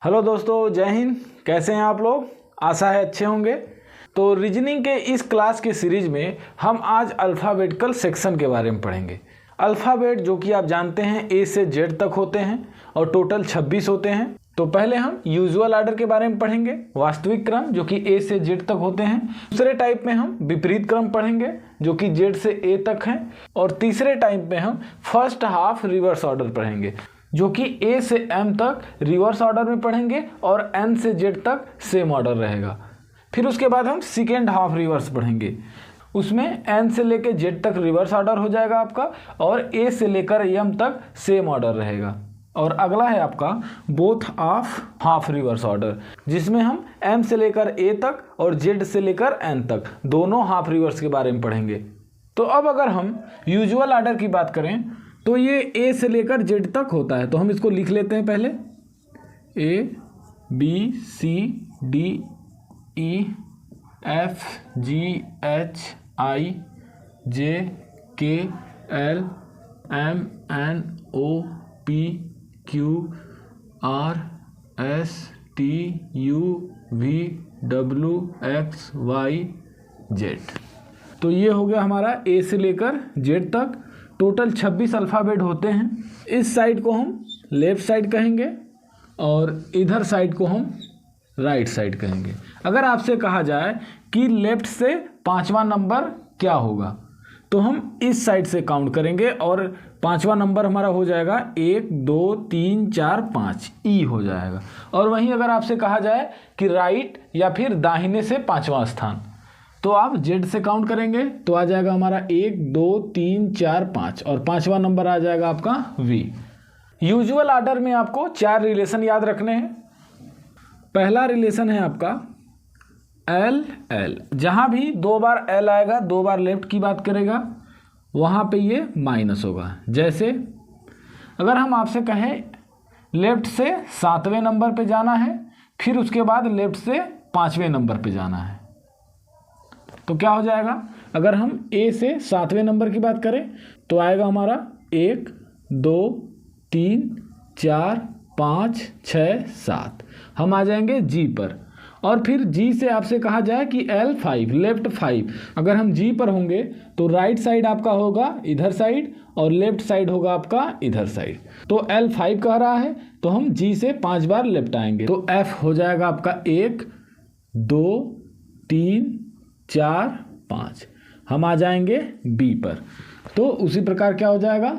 Hello दोस्तों, जय हिंद। कैसे हैं आप लोग? आशा है अच्छे होंगे। तो रीजनिंग के इस क्लास के सीरीज में हम आज अल्फ़ाबेटिकल सेक्शन के बारे में पढ़ेंगे। अल्फ़ाबेट जो कि आप जानते हैं ए से जेड तक होते हैं और टोटल 26 होते हैं। तो पहले हम यूजुअल ऑर्डर के बारे में पढ़ेंगे, वास्तविक क्रम जो कि ए से जेड तक होते हैं। दूसरे टाइप में हम विपरीत क्रम पढ़ेंगे जो कि जेड से ए तक हैं। और तीसरे टाइप में हम फर्स्ट हाफ रिवर्स ऑर्डर पढ़ेंगे जो कि ए से एम तक रिवर्स ऑर्डर में पढ़ेंगे और एन से जेड तक सेम ऑर्डर रहेगा। फिर उसके बाद हम सेकेंड हाफ रिवर्स पढ़ेंगे, उसमें एन से लेकर जेड तक रिवर्स ऑर्डर हो जाएगा आपका और ए से लेकर एम तक सेम ऑर्डर रहेगा। और अगला है आपका both of half reverse order, जिसमें हम एम से लेकर ए तक और जेड से लेकर एन तक दोनों हाफ रिवर्स के बारे में पढ़ेंगे। तो अब अगर हम यूजुअल ऑर्डर की बात करें तो ये ए से लेकर जेड तक होता है। तो हम इसको लिख लेते हैं पहले, A B C D E F G H I J K L M N O P Q R S T U V W X Y Z. तो ये हो गया हमारा ए से लेकर जेड तक। टोटल 26 अल्फ़ाबेट होते हैं। इस साइड को हम लेफ़्ट साइड कहेंगे और इधर साइड को हम राइट साइड कहेंगे। अगर आपसे कहा जाए कि लेफ़्ट से पांचवा नंबर क्या होगा तो हम इस साइड से काउंट करेंगे और पांचवा नंबर हमारा हो जाएगा 1 2 3 4 5 ई हो जाएगा। और वहीं अगर आपसे कहा जाए कि राइट या फिर दाहिने से पांचवा स्थान तो आप जेड से काउंट करेंगे तो आ जाएगा हमारा 1 2 3 4 5 और पांचवा नंबर आ जाएगा आपका वी। यूजुअल ऑर्डर में आपको 4 रिलेशन याद रखने हैं। पहला रिलेशन है आपका एल एल। जहां भी 2 बार एल आएगा, 2 बार लेफ्ट की बात करेगा, वहां पे ये माइनस होगा। जैसे अगर हम आपसे कहें लेफ्ट से 7वें नंबर पे जाना है, फिर उसके बाद लेफ्ट से 5वें नंबर पे जाना है, तो क्या हो जाएगा? अगर हम ए से 7वें नंबर की बात करें तो आएगा हमारा 1 2 3 4 5 6 7। हम आ जाएंगे जी पर। और फिर जी से आपसे कहा जाए कि एल 5 लेफ्ट 5, अगर हम जी पर होंगे तो राइट साइड आपका होगा इधर साइड और लेफ्ट साइड होगा आपका इधर साइड। तो एल 5 कह रहा है तो हम जी से 5 बार लेफ्ट आएंगे तो एफ हो जाएगा आपका 1 2 3 4 5। हम आ जाएंगे बी पर। तो उसी प्रकार क्या हो जाएगा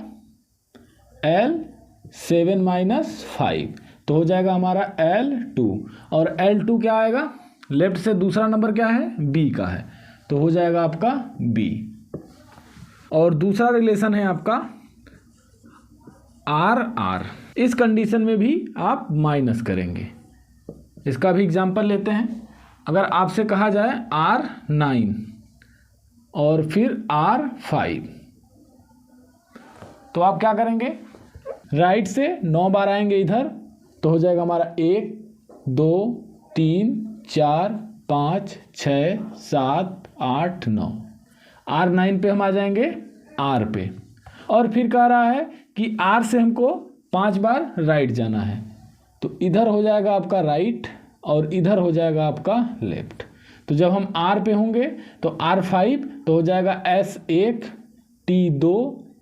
L 7 - 5 तो हो जाएगा हमारा L2। और L2 क्या आएगा? लेफ्ट से दूसरा नंबर क्या है? B का है, तो हो जाएगा आपका B। और दूसरा रिलेशन है आपका R। इस कंडीशन में भी आप माइनस करेंगे। इसका भी एग्जांपल लेते हैं। अगर आपसे कहा जाए R9 और फिर R5 तो आप क्या करेंगे? राइट से 9 बार आएंगे इधर तो हो जाएगा हमारा 1 2 3 4 5 6 7 8 9। R9 पे हम आ जाएंगे R पे। और फिर कह रहा है कि R से हमको 5 बार राइट जाना है, तो इधर हो जाएगा आपका राइट और इधर हो जाएगा आपका लेफ्ट। तो जब हम R पे होंगे तो R5 तो हो जाएगा S1 T2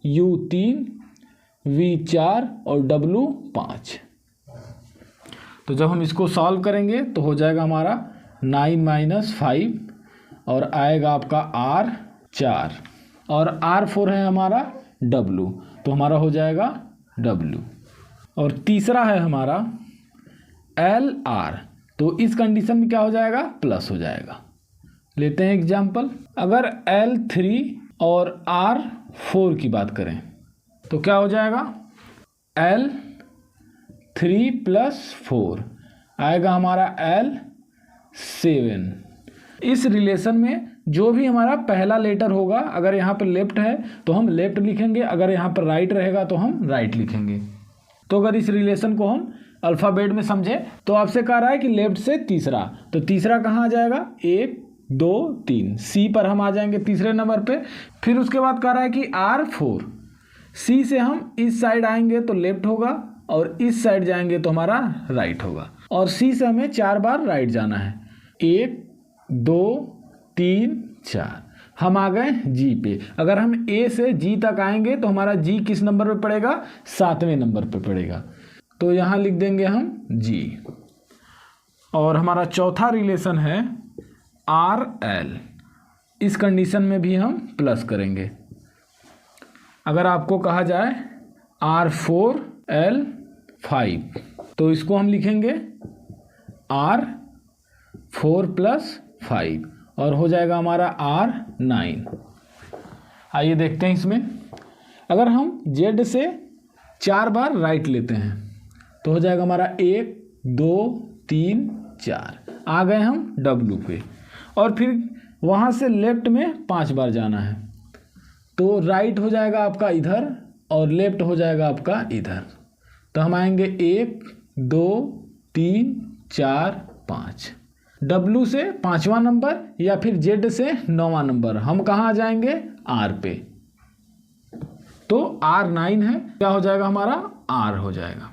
U3 V4 और W5। तो जब हम इसको सॉल्व करेंगे तो हो जाएगा हमारा 9 - 5 और आएगा आपका R4 और R4 है हमारा W, तो हमारा हो जाएगा W। और तीसरा है हमारा LR। तो इस कंडीशन में क्या हो जाएगा? प्लस हो जाएगा। लेते हैं एग्जाम्पल। अगर L3 और R4 की बात करें तो क्या हो जाएगा? L3 + 4 आएगा हमारा L7। इस रिलेशन में जो भी हमारा पहला लेटर होगा, अगर यहाँ पर लेफ्ट है तो हम लेफ्ट लिखेंगे, अगर यहाँ पर राइट रहेगा तो हम राइट लिखेंगे। तो अगर इस रिलेशन को हम अल्फ़ाबेट में समझे तो आपसे कह रहा है कि लेफ्ट से तीसरा, तो तीसरा कहाँ आ जाएगा? 1 2 3 सी पर हम आ जाएंगे तीसरे नंबर पे। फिर उसके बाद कह रहा है कि R4, सी से हम इस साइड आएंगे तो लेफ्ट होगा और इस साइड जाएंगे तो हमारा राइट होगा। और सी से हमें 4 बार राइट जाना है। 1 2 3 4 हम आ गए जी पे। अगर हम ए से जी तक आएंगे तो हमारा जी किस नंबर पे पड़ेगा? 7वें नंबर पे पड़ेगा। तो यहाँ लिख देंगे हम जी। और हमारा चौथा रिलेशन है आर एल। इस कंडीशन में भी हम प्लस करेंगे। अगर आपको कहा जाए R4L5 तो इसको हम लिखेंगे R4 + 5 और हो जाएगा हमारा R9। आइए देखते हैं इसमें। अगर हम Z से 4 बार राइट लेते हैं तो हो जाएगा हमारा 1 2 3 4। आ गए हम W पे और फिर वहाँ से लेफ्ट में 5 बार जाना है। तो राइट हो जाएगा आपका इधर और लेफ्ट हो जाएगा आपका इधर। तो हम आएंगे 1 2 3 4 5। W से 5वां नंबर या फिर Z से 9वां नंबर हम कहाँ आ जाएंगे? R पे। तो R9 है, क्या हो जाएगा हमारा? R हो जाएगा।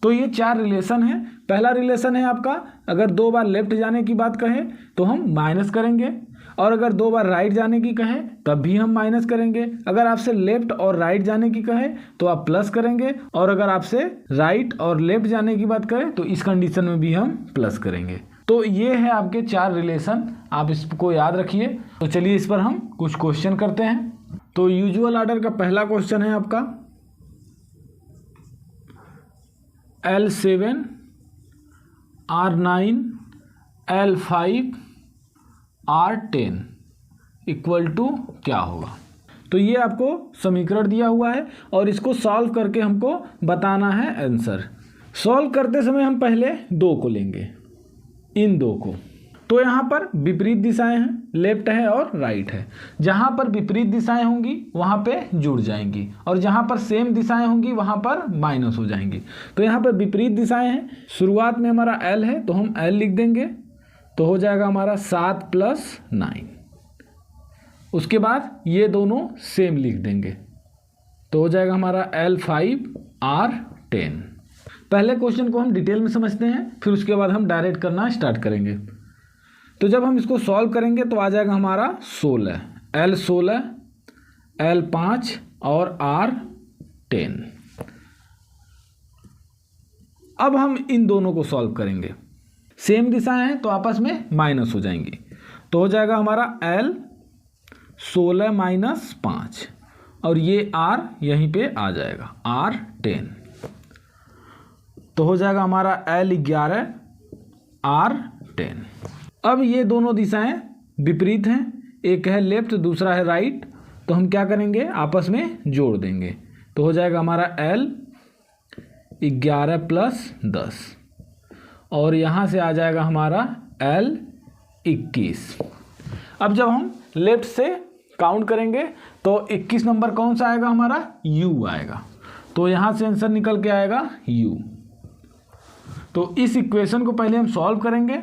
तो ये 4 रिलेशन है। पहला रिलेशन है आपका, अगर 2 बार लेफ्ट जाने की बात कहें तो हम माइनस करेंगे, और अगर 2 बार राइट जाने की कहें तब भी हम माइनस करेंगे। अगर आपसे लेफ्ट और राइट जाने की कहें तो आप प्लस करेंगे, और अगर आपसे राइट और लेफ्ट जाने की बात करें तो इस कंडीशन में भी हम प्लस करेंगे। तो ये है आपके 4 रिलेशन, आप इसको याद रखिए। तो चलिए इस पर हम कुछ क्वेश्चन करते हैं। तो यूजुअल ऑर्डर का पहला क्वेश्चन है आपका L7 R9 L5 R10 equal to क्या होगा? तो ये आपको समीकरण दिया हुआ है और इसको सॉल्व करके हमको बताना है आंसर। सॉल्व करते समय हम पहले 2 को लेंगे, इन 2 को। तो यहाँ पर विपरीत दिशाएं हैं, लेफ्ट है और राइट है। जहाँ पर विपरीत दिशाएं होंगी वहाँ पे जुड़ जाएंगी, और जहाँ पर सेम दिशाएं होंगी वहाँ पर माइनस हो जाएंगी। तो यहाँ पर विपरीत दिशाएं हैं। शुरुआत में हमारा L है तो हम L लिख देंगे, तो हो जाएगा हमारा 7 + 9। उसके बाद ये दोनों सेम लिख देंगे, तो हो जाएगा हमारा L5 R10। पहले क्वेश्चन को हम डिटेल में समझते हैं, फिर उसके बाद हम डायरेक्ट करना स्टार्ट करेंगे। तो जब हम इसको सॉल्व करेंगे तो आ जाएगा हमारा 16, L16 L5 और R10। अब हम इन दोनों को सॉल्व करेंगे। सेम दिशाएं हैं तो आपस में माइनस हो जाएंगी, तो हो जाएगा हमारा L16 - 5 और ये R यहीं पे आ जाएगा R10। तो हो जाएगा हमारा L11 R10। अब ये दोनों दिशाएं विपरीत हैं, एक है लेफ्ट दूसरा है राइट, तो हम क्या करेंगे? आपस में जोड़ देंगे, तो हो जाएगा हमारा L11 + 10 और यहाँ से आ जाएगा हमारा L21। अब जब हम लेफ्ट से काउंट करेंगे तो 21 नंबर कौन सा आएगा? हमारा U आएगा। तो यहाँ से आंसर निकल के आएगा U। तो इस इक्वेशन को पहले हम सॉल्व करेंगे,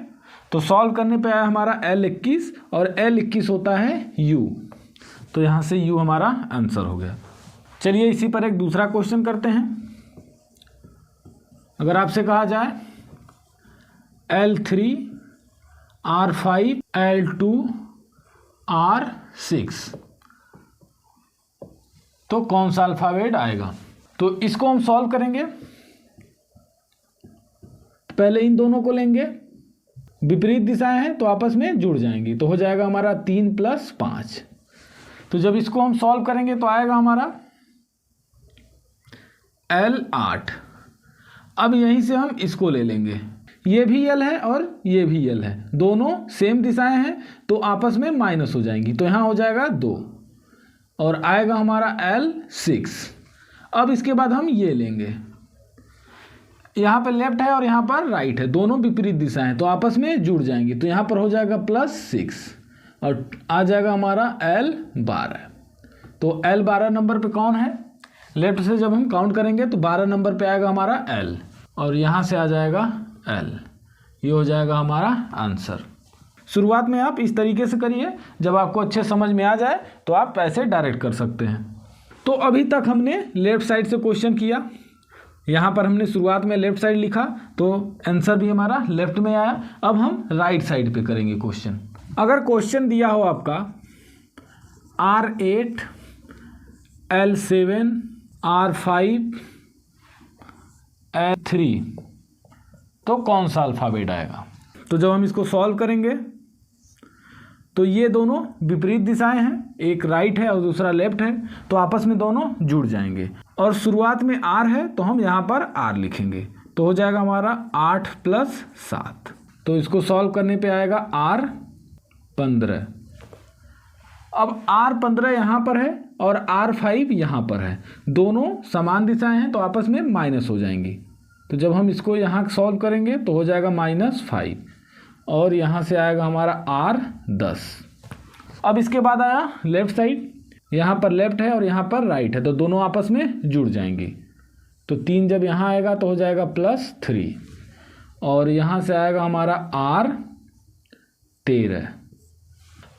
तो सॉल्व करने पे आया हमारा L21 और L21 होता है U, तो यहाँ से U हमारा आंसर हो गया। चलिए इसी पर एक दूसरा क्वेश्चन करते हैं। अगर आपसे कहा जाए L3 R5 L2 R6 तो कौन सा अल्फ़ाबेट आएगा? तो इसको हम सॉल्व करेंगे। पहले इन दोनों को लेंगे, विपरीत दिशाएं हैं तो आपस में जुड़ जाएंगी, तो हो जाएगा हमारा 3 + 5। तो जब इसको हम सॉल्व करेंगे तो आएगा हमारा L8। अब यहीं से हम इसको ले लेंगे, ये भी L है और ये भी L है, दोनों सेम दिशाएं हैं तो आपस में माइनस हो जाएंगी, तो यहाँ हो जाएगा 2 और आएगा हमारा L6। अब इसके बाद हम ये लेंगे, यहाँ पर लेफ्ट है और यहाँ पर राइट है, दोनों विपरीत दिशा हैं तो आपस में जुड़ जाएंगी, तो यहाँ पर हो जाएगा +6 और आ जाएगा हमारा L12। तो L12 नंबर पे कौन है? लेफ्ट से जब हम काउंट करेंगे तो 12 नंबर पे आएगा हमारा L और यहाँ से आ जाएगा L। ये हो जाएगा हमारा आंसर। शुरुआत में आप इस तरीके से करिए, जब आपको अच्छे समझ में आ जाए तो आप ऐसे डायरेक्ट कर सकते हैं। तो अभी तक हमने लेफ्ट साइड से क्वेश्चन किया, यहाँ पर हमने शुरुआत में लेफ्ट साइड लिखा तो आंसर भी हमारा लेफ्ट में आया। अब हम राइट साइड पे करेंगे क्वेश्चन। अगर क्वेश्चन दिया हो आपका R8 L7 R5 L3 तो कौन सा अल्फ़ाबेट आएगा? तो जब हम इसको सॉल्व करेंगे तो ये दोनों विपरीत दिशाएं हैं, एक राइट है और दूसरा लेफ्ट है, तो आपस में दोनों जुड़ जाएंगे। और शुरुआत में R है तो हम यहाँ पर R लिखेंगे, तो हो जाएगा हमारा 8 + 7। तो इसको सॉल्व करने पे आएगा R15। अब R15 यहाँ पर है और R5 यहाँ पर है, दोनों समान दिशाएं हैं तो आपस में माइनस हो जाएंगी। तो जब हम इसको यहाँ सॉल्व करेंगे तो हो जाएगा -5 और यहाँ से आएगा हमारा R10। अब इसके बाद आया लेफ्ट साइड, यहाँ पर लेफ्ट है और यहाँ पर राइट है, तो दोनों आपस में जुड़ जाएंगे। तो 3 जब यहाँ आएगा तो हो जाएगा +3 और यहाँ से आएगा हमारा R13।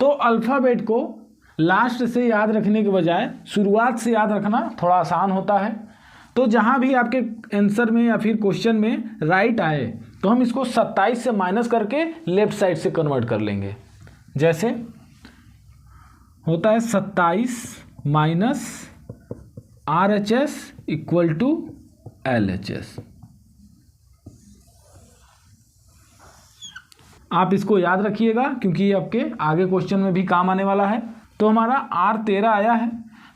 तो अल्फ़ाबेट को लास्ट से याद रखने के बजाय शुरुआत से याद रखना थोड़ा आसान होता है। तो जहाँ भी आपके आंसर में या फिर क्वेश्चन में राइट आए तो हम इसको 27 से माइनस करके लेफ्ट साइड से कन्वर्ट कर लेंगे। जैसे होता है 27 - RHS = LHS। आप इसको याद रखिएगा क्योंकि ये आपके आगे क्वेश्चन में भी काम आने वाला है। तो हमारा R13 आया है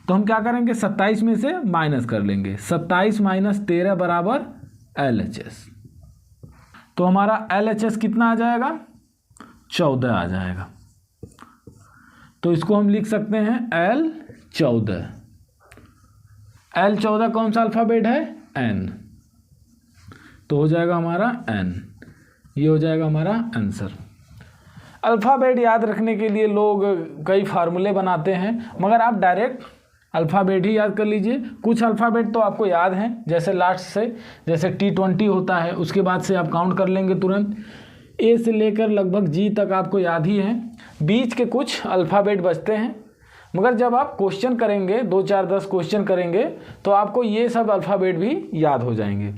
तो हम क्या करेंगे 27 में से माइनस कर लेंगे। 27 - 13 = LHS। तो हमारा LHS कितना आ जाएगा? 14 आ जाएगा। तो इसको हम लिख सकते हैं L14। L14 कौन सा अल्फ़ाबेट है? N। तो हो जाएगा हमारा N। ये हो जाएगा हमारा आंसर। अल्फ़ाबेट याद रखने के लिए लोग कई फार्मूले बनाते हैं, मगर आप डायरेक्ट अल्फ़ाबेट ही याद कर लीजिए। कुछ अल्फ़ाबेट तो आपको याद हैं, जैसे लास्ट से, जैसे T20 होता है, उसके बाद से आप काउंट कर लेंगे तुरंत। A से लेकर लगभग G तक आपको याद ही हैं। बीच के कुछ अल्फ़ाबेट बचते हैं, मगर जब आप क्वेश्चन करेंगे 2, 4, 10 क्वेश्चन करेंगे तो आपको ये सब अल्फ़ाबेट भी याद हो जाएंगे।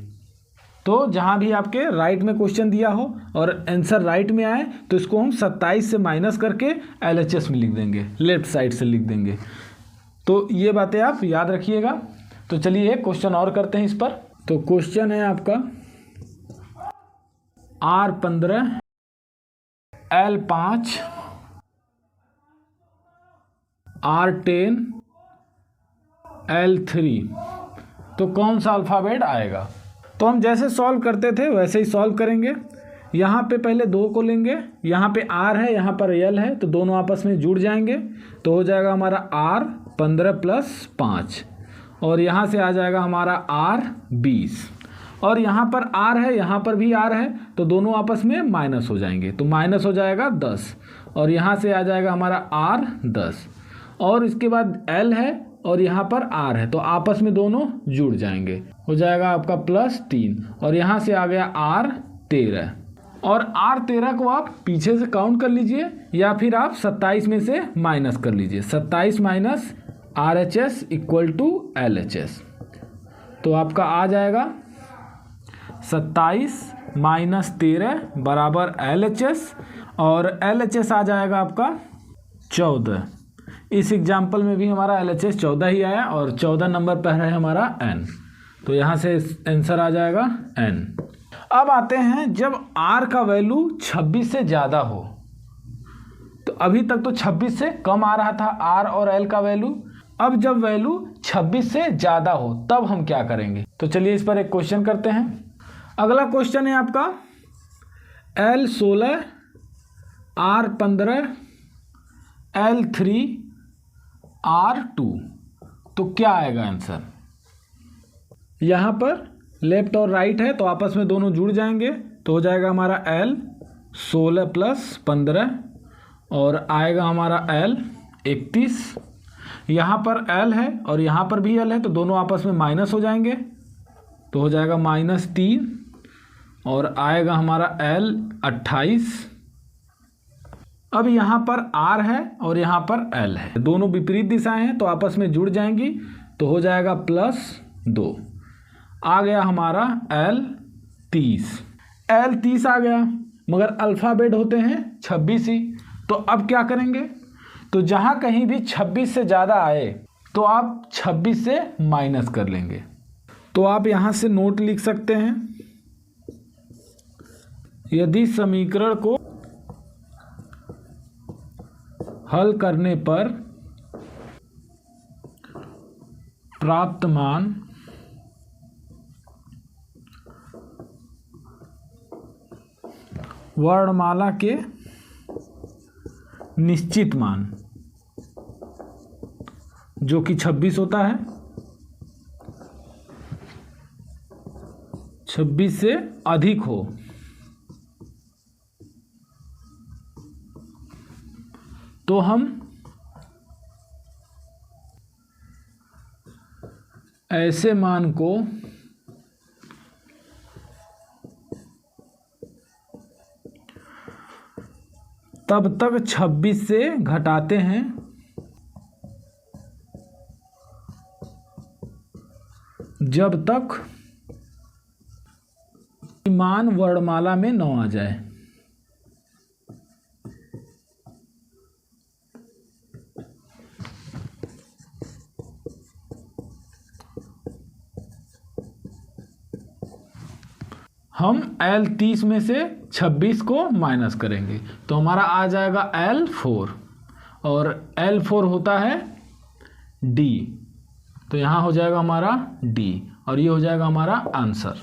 तो जहाँ भी आपके राइट में क्वेश्चन दिया हो और आंसर राइट में आए तो इसको हम 27 से माइनस करके LHS में लिख देंगे, लेफ्ट साइड से लिख देंगे। तो ये बातें आप याद रखिएगा। तो चलिए एक क्वेश्चन और करते हैं इस पर। तो क्वेश्चन है आपका R15 L5 R10 L3 तो कौन सा अल्फ़ाबेट आएगा? तो हम जैसे सॉल्व करते थे वैसे ही सॉल्व करेंगे। यहाँ पे पहले 2 को लेंगे, यहाँ पे R है, यहाँ पर L है, तो दोनों आपस में जुड़ जाएंगे। तो हो जाएगा हमारा R15 + 5 और यहाँ से आ जाएगा हमारा R20 और यहाँ पर R है, यहाँ पर भी R है, तो दोनों आपस में माइनस हो जाएंगे। तो माइनस हो जाएगा 10 और यहाँ से आ जाएगा हमारा R10 और इसके बाद L है और यहाँ पर R है, तो आपस में दोनों जुड़ जाएंगे। हो जाएगा आपका +3 और यहाँ से आ गया R13 और R13 को आप पीछे से काउंट कर लीजिए या फिर आप 27 में से माइनस कर लीजिए। 27 - RHS = LHS। तो आपका आ जाएगा 27 - 13 = LHS और LHS आ जाएगा आपका 14। इस एग्जाम्पल में भी हमारा LHS 14 ही आया और 14 नंबर पर है हमारा N। तो यहाँ से आंसर आ जाएगा N। अब आते हैं जब R का वैल्यू 26 से ज़्यादा हो। तो अभी तक तो 26 से कम आ रहा था R और L का वैल्यू। अब जब वैल्यू 26 से ज़्यादा हो तब हम क्या करेंगे? तो चलिए इस पर एक क्वेश्चन करते हैं। अगला क्वेश्चन है आपका L16 R15 L3 R2 तो क्या आएगा आंसर? यहाँ पर लेफ्ट और राइट है तो आपस में दोनों जुड़ जाएंगे। तो हो जाएगा हमारा L16 + 15 और आएगा हमारा L31। यहाँ पर L है और यहाँ पर भी L है, तो दोनों आपस में माइनस हो जाएंगे। तो हो जाएगा -3 और आएगा हमारा L28। अब यहाँ पर R है और यहाँ पर L है, दोनों विपरीत दिशाएं हैं तो आपस में जुड़ जाएंगी। तो हो जाएगा +2। आ गया हमारा L30। L30 आ गया, मगर अल्फ़ाबेट होते हैं 26 ही। तो अब क्या करेंगे, तो जहाँ कहीं भी 26 से ज़्यादा आए तो आप 26 से माइनस कर लेंगे। तो आप यहाँ से नोट लिख सकते हैं, यदि समीकरण को हल करने पर प्राप्त मान वर्णमाला के निश्चित मान जो कि 26 होता है, 26 से अधिक हो तो हम ऐसे मान को तब तक 26 से घटाते हैं जब तक मान वर्णमाला में न आ जाए। हम L30 में से 26 को माइनस करेंगे तो हमारा आ जाएगा L4, और L4 होता है D, तो यहाँ हो जाएगा हमारा D, और ये हो जाएगा हमारा आंसर।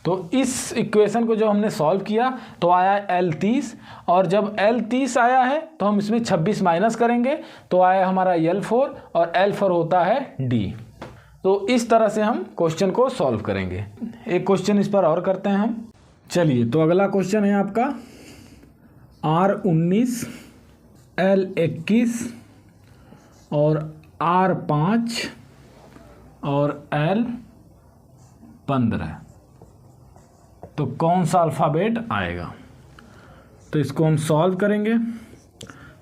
तो इस इक्वेशन को जब हमने सॉल्व किया तो आया L30, और जब L30 आया है तो हम इसमें 26 माइनस करेंगे तो आया हमारा L4, और L4 होता है D। तो इस तरह से हम क्वेश्चन को सॉल्व करेंगे। एक क्वेश्चन इस पर और करते हैं हम। चलिए, तो अगला क्वेश्चन है आपका R19, L21 और R5 और L15, तो कौन सा अल्फ़ाबेट आएगा। तो इसको हम सॉल्व करेंगे।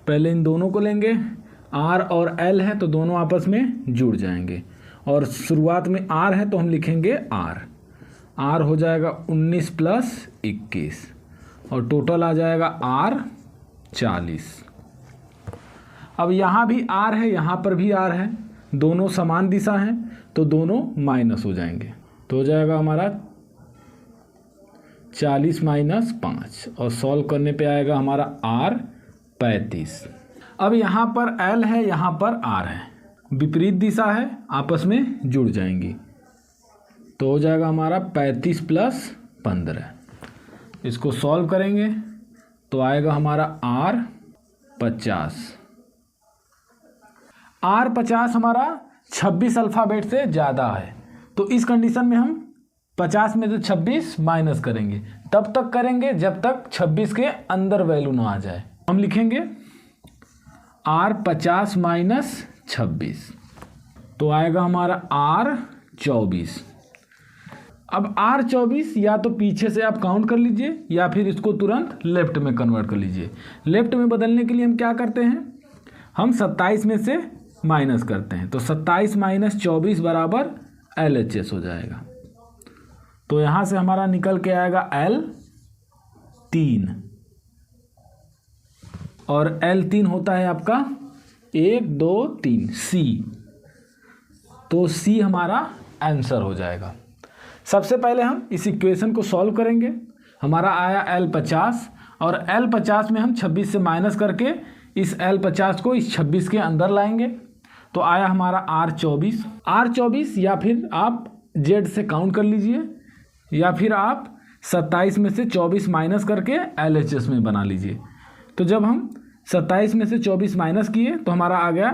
पहले इन दोनों को लेंगे, R और L है तो दोनों आपस में जुड़ जाएंगे, और शुरुआत में R है तो हम लिखेंगे R हो जाएगा 19 + 21, और टोटल आ जाएगा R 40। अब यहाँ भी R है, यहाँ पर भी R है, दोनों समान दिशा हैं तो दोनों माइनस हो जाएंगे, तो हो जाएगा हमारा 40 - 5, और सॉल्व करने पे आएगा हमारा R 35। अब यहाँ पर L है, यहाँ पर R है, विपरीत दिशा है, आपस में जुड़ जाएंगी, तो हो जाएगा हमारा 35 + 15। इसको सॉल्व करेंगे तो आएगा हमारा R 50। R 50 हमारा 26 अल्फ़ाबेट से ज़्यादा है, तो इस कंडीशन में हम 50 में से 26 माइनस करेंगे। तब तक करेंगे जब तक 26 के अंदर वैल्यू ना आ जाए। हम लिखेंगे R 50 - 26, तो आएगा हमारा R 24। अब R 24 या तो पीछे से आप काउंट कर लीजिए या फिर इसको तुरंत लेफ्ट में कन्वर्ट कर लीजिए। लेफ्ट में बदलने के लिए हम क्या करते हैं, हम 27 में से माइनस करते हैं, तो 27 - 24 बराबर LHS हो जाएगा। तो यहाँ से हमारा निकल के आएगा L3, और L3 होता है आपका 1 2 3 C, तो C हमारा आंसर हो जाएगा। सबसे पहले हम इस इक्वेशन को सॉल्व करेंगे। हमारा आया L50, और L50 में हम 26 से माइनस करके इस L50 को इस 26 के अंदर लाएंगे, तो आया हमारा R24। R24 या फिर आप Z से काउंट कर लीजिए, या फिर आप 27 में से 24 माइनस करके LHS में बना लीजिए। तो जब हम 27 में से 24 माइनस किए तो हमारा आ गया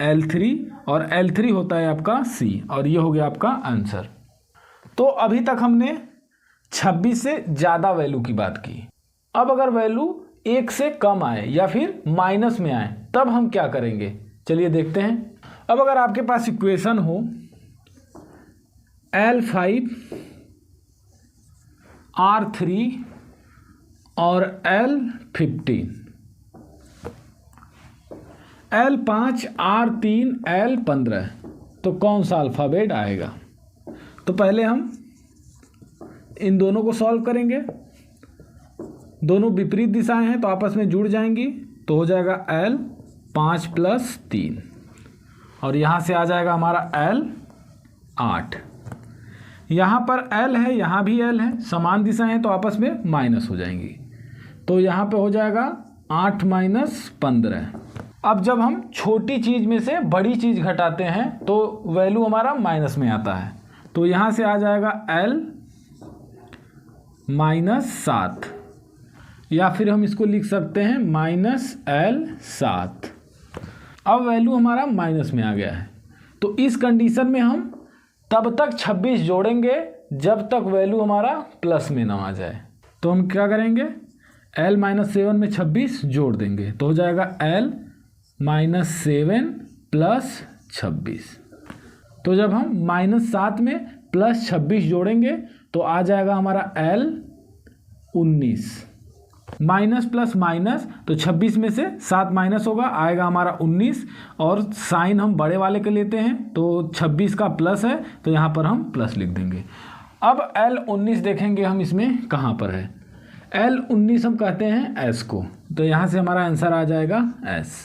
L3, और L3 होता है आपका C, और ये हो गया आपका आंसर। तो अभी तक हमने 26 से ज़्यादा वैल्यू की बात की। अब अगर वैल्यू 1 से कम आए या फिर माइनस में आए तब हम क्या करेंगे, चलिए देखते हैं। अब अगर आपके पास इक्वेशन हो L5 R3 और L15, L5 R3 L15, तो कौन सा अल्फ़ाबेट आएगा। तो पहले हम इन दोनों को सॉल्व करेंगे। दोनों विपरीत दिशाएं हैं तो आपस में जुड़ जाएंगी, तो हो जाएगा L 5 + 3 और यहाँ से आ जाएगा हमारा L 8। यहाँ पर L है, यहाँ भी L है, समान दिशाएं हैं तो आपस में माइनस हो जाएंगी, तो यहाँ पे हो जाएगा 8 - 15। अब जब हम छोटी चीज़ में से बड़ी चीज़ घटाते हैं तो वैल्यू हमारा माइनस में आता है, तो यहाँ से आ जाएगा L -7 या फिर हम इसको लिख सकते हैं -L 7। अब वैल्यू हमारा माइनस में आ गया है, तो इस कंडीशन में हम तब तक 26 जोड़ेंगे जब तक वैल्यू हमारा प्लस में ना आ जाए। तो हम क्या करेंगे, L -7 में 26 जोड़ देंगे, तो हो जाएगा L -7 + 26। तो जब हम -7 में +26 जोड़ेंगे तो आ जाएगा हमारा L 19। माइनस प्लस माइनस, तो 26 में से 7 माइनस होगा, आएगा हमारा 19 और साइन हम बड़े वाले के लेते हैं तो 26 का प्लस है तो यहाँ पर हम प्लस लिख देंगे। अब L 19 देखेंगे हम इसमें कहाँ पर है। L 19 हम कहते हैं S को, तो यहाँ से हमारा आंसर आ जाएगा S।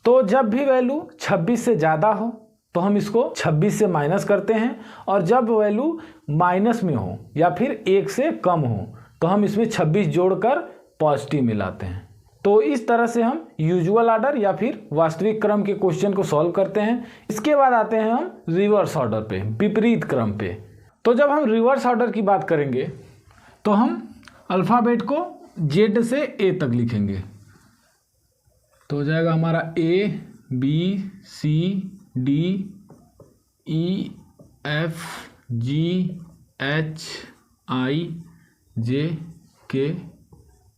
तो जब भी वैल्यू 26 से ज़्यादा हो तो हम इसको 26 से माइनस करते हैं, और जब वैल्यू माइनस में हो या फिर 1 से कम हो तो हम इसमें 26 जोड़कर पॉजिटिव मिलाते हैं। तो इस तरह से हम यूजुअल ऑर्डर या फिर वास्तविक क्रम के क्वेश्चन को सॉल्व करते हैं। इसके बाद आते हैं हम रिवर्स ऑर्डर पे, विपरीत क्रम पे। तो जब हम रिवर्स ऑर्डर की बात करेंगे तो हम अल्फ़ाबेट को Z से A तक लिखेंगे, तो हो जाएगा हमारा A B C D E F G H I J K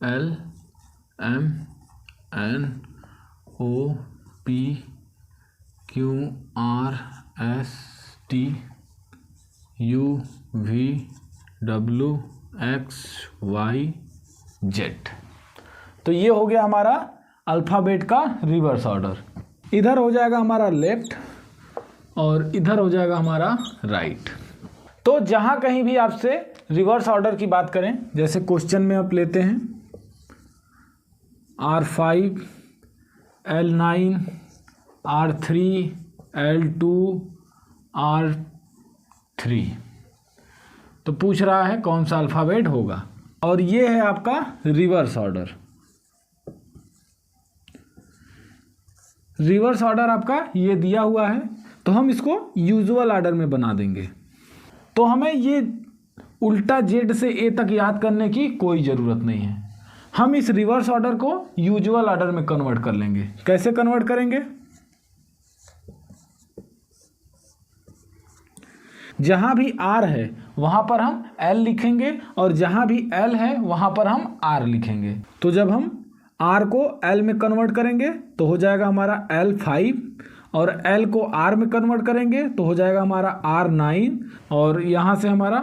L M N O P Q R S T U V W X Y Z। तो ये हो गया हमारा अल्फ़ाबेट का रिवर्स ऑर्डर। इधर हो जाएगा हमारा लेफ्ट और इधर हो जाएगा हमारा राइट। तो जहाँ कहीं भी आपसे रिवर्स ऑर्डर की बात करें, जैसे क्वेश्चन में आप लेते हैं R5 L9 R3 L2 R3, तो पूछ रहा है कौन सा अल्फ़ाबेट होगा, और ये है आपका रिवर्स ऑर्डर। रिवर्स ऑर्डर आपका ये दिया हुआ है, तो हम इसको यूजुअल ऑर्डर में बना देंगे। तो हमें ये उल्टा Z से A तक याद करने की कोई ज़रूरत नहीं है, हम इस रिवर्स ऑर्डर को यूजुअल ऑर्डर में कन्वर्ट कर लेंगे। कैसे कन्वर्ट करेंगे, जहाँ भी R है वहाँ पर हम L लिखेंगे और जहाँ भी L है वहाँ पर हम R लिखेंगे। तो जब हम R को L में कन्वर्ट करेंगे तो हो जाएगा हमारा L5, और L को R में कन्वर्ट करेंगे तो हो जाएगा हमारा R9, और यहाँ से हमारा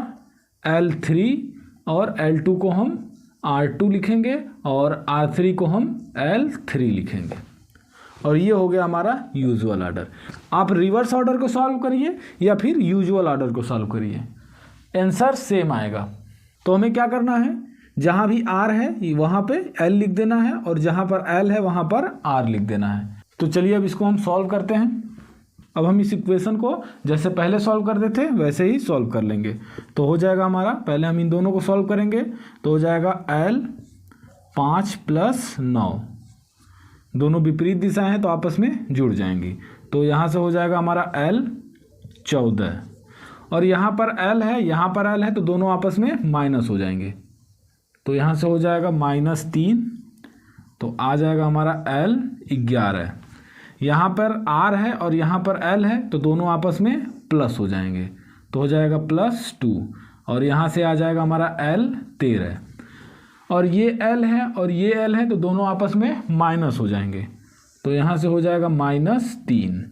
L3 और L2 को हम R2 लिखेंगे और R3 को हम L3 लिखेंगे, और ये हो गया हमारा यूजुअल ऑर्डर। आप रिवर्स ऑर्डर को सॉल्व करिए या फिर यूजुअल ऑर्डर को सॉल्व करिए, आंसर सेम आएगा। तो हमें क्या करना है, जहाँ भी R है वहाँ पे L लिख देना है और जहाँ पर L है वहाँ पर R लिख देना है। तो चलिए अब इसको हम सॉल्व करते हैं। अब हम इस इक्वेशन को जैसे पहले सॉल्व कर देते वैसे ही सॉल्व कर लेंगे। तो हो जाएगा हमारा, पहले हम इन दोनों को सॉल्व करेंगे तो हो जाएगा L 5 + 9, दोनों विपरीत दिशा हैं तो आपस में जुड़ जाएंगी, तो यहाँ से हो जाएगा हमारा L 14, और यहाँ पर L है यहाँ पर L है तो दोनों आपस में माइनस हो जाएंगे, तो यहाँ से हो जाएगा -3, तो आ जाएगा हमारा L 11। यहाँ पर R है और यहाँ पर L है तो दोनों आपस में प्लस हो जाएंगे, तो हो जाएगा +2, और यहाँ से आ जाएगा हमारा L 13, और ये L है और ये L है तो दोनों आपस में माइनस हो जाएंगे, तो यहाँ से हो जाएगा -3,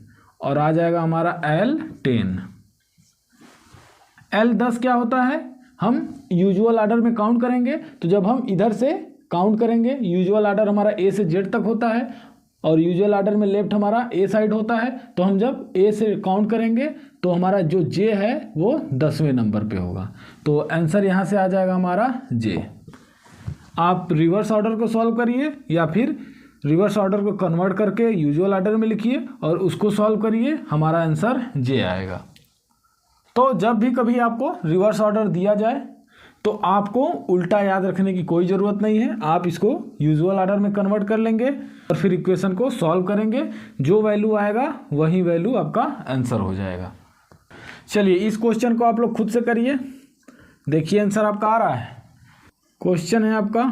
और आ जाएगा हमारा L 10। L 10 क्या होता है, हम यूजुअल ऑर्डर में काउंट करेंगे, तो जब हम इधर से काउंट करेंगे, यूजुअल ऑर्डर हमारा A से Z तक होता है और यूजुअल ऑर्डर में लेफ्ट हमारा A साइड होता है, तो हम जब A से काउंट करेंगे तो हमारा जो जे है वो 10वें नंबर पे होगा। तो आंसर यहाँ से आ जाएगा हमारा जे। आप रिवर्स ऑर्डर को सॉल्व करिए या फिर रिवर्स ऑर्डर को कन्वर्ट करके यूजुअल ऑर्डर में लिखिए और उसको सॉल्व करिए, हमारा आंसर जे आएगा। तो जब भी कभी आपको रिवर्स ऑर्डर दिया जाए तो आपको उल्टा याद रखने की कोई ज़रूरत नहीं है, आप इसको यूजुअल ऑर्डर में कन्वर्ट कर लेंगे और फिर इक्वेशन को सॉल्व करेंगे, जो वैल्यू आएगा वही वैल्यू आपका आंसर हो जाएगा। चलिए इस क्वेश्चन को आप लोग खुद से करिए, देखिए आंसर आपका आ रहा है। क्वेश्चन है आपका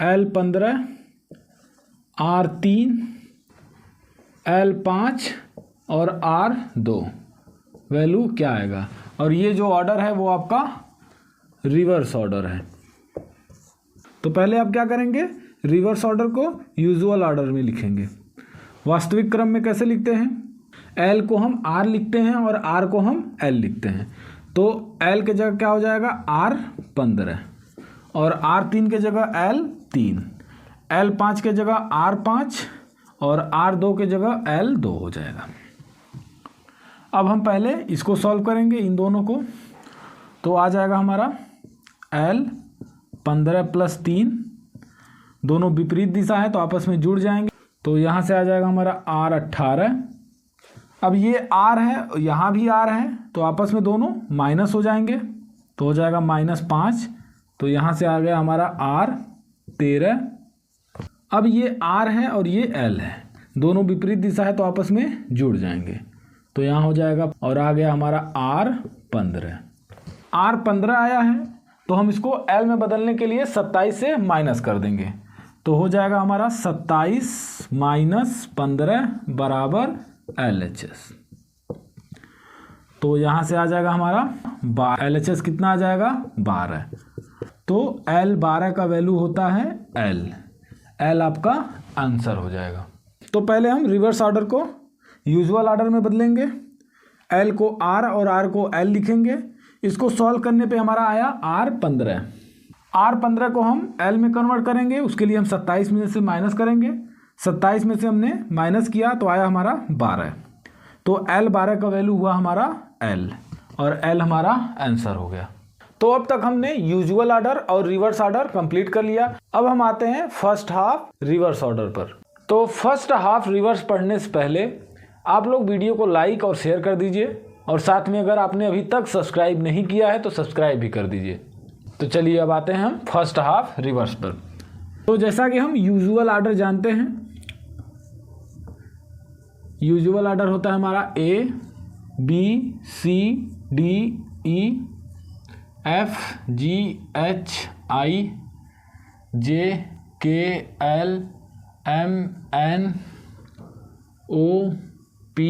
L15 R3 L5 और R2 वैल्यू क्या आएगा, और ये जो ऑर्डर है वो आपका रिवर्स ऑर्डर है। तो पहले आप क्या करेंगे, रिवर्स ऑर्डर को यूजुअल ऑर्डर में लिखेंगे। वास्तविक क्रम में कैसे लिखते हैं, L को हम R लिखते हैं और R को हम L लिखते हैं। तो L के जगह क्या हो जाएगा R15 और R3 के जगह L3, L5 के जगह R5 और R2 के जगह L2 हो जाएगा। अब हम पहले इसको सॉल्व करेंगे इन दोनों को, तो आ जाएगा हमारा L15 + 3, दोनों विपरीत दिशा है तो आपस में जुड़ जाएंगे, तो यहाँ से आ जाएगा हमारा R18। अब ये R है, यहाँ भी R है, तो आपस में दोनों माइनस हो जाएंगे, तो हो जाएगा -5, तो यहाँ से आ गया हमारा R13। अब ये R है और ये L है, दोनों विपरीत दिशा है तो आपस में जुड़ जाएंगे, तो यहाँ हो जाएगा, और आ गया हमारा R15। R15 आया है तो हम इसको L में बदलने के लिए 27 से माइनस कर देंगे, तो हो जाएगा हमारा 27 - 15 बराबर LHS। तो यहाँ से आ जाएगा हमारा LHS कितना आ जाएगा 12। तो L12 का वैल्यू होता है L आपका आंसर हो जाएगा। तो पहले हम रिवर्स ऑर्डर को यूजुअल ऑर्डर में बदलेंगे, L को R और R को L लिखेंगे। इसको सॉल्व करने पे हमारा आया R15 को हम L में कन्वर्ट करेंगे, उसके लिए हम 27 में से माइनस करेंगे, 27 में से हमने माइनस किया तो आया हमारा 12, तो L12 का वैल्यू हुआ हमारा L और L हमारा आंसर हो गया। तो अब तक हमने यूजुअल ऑर्डर और रिवर्स ऑर्डर कंप्लीट कर लिया। अब हम आते हैं फर्स्ट हाफ रिवर्स ऑर्डर पर। तो फर्स्ट हाफ रिवर्स पढ़ने से पहले आप लोग वीडियो को लाइक और शेयर कर दीजिए, और साथ में अगर आपने अभी तक सब्सक्राइब नहीं किया है तो सब्सक्राइब भी कर दीजिए। तो चलिए अब आते हैं हम फर्स्ट हाफ रिवर्स पर। तो जैसा कि हम यूजुअल ऑर्डर जानते हैं, यूजुअल ऑर्डर होता है हमारा A B C D E F G H I J K L M N O P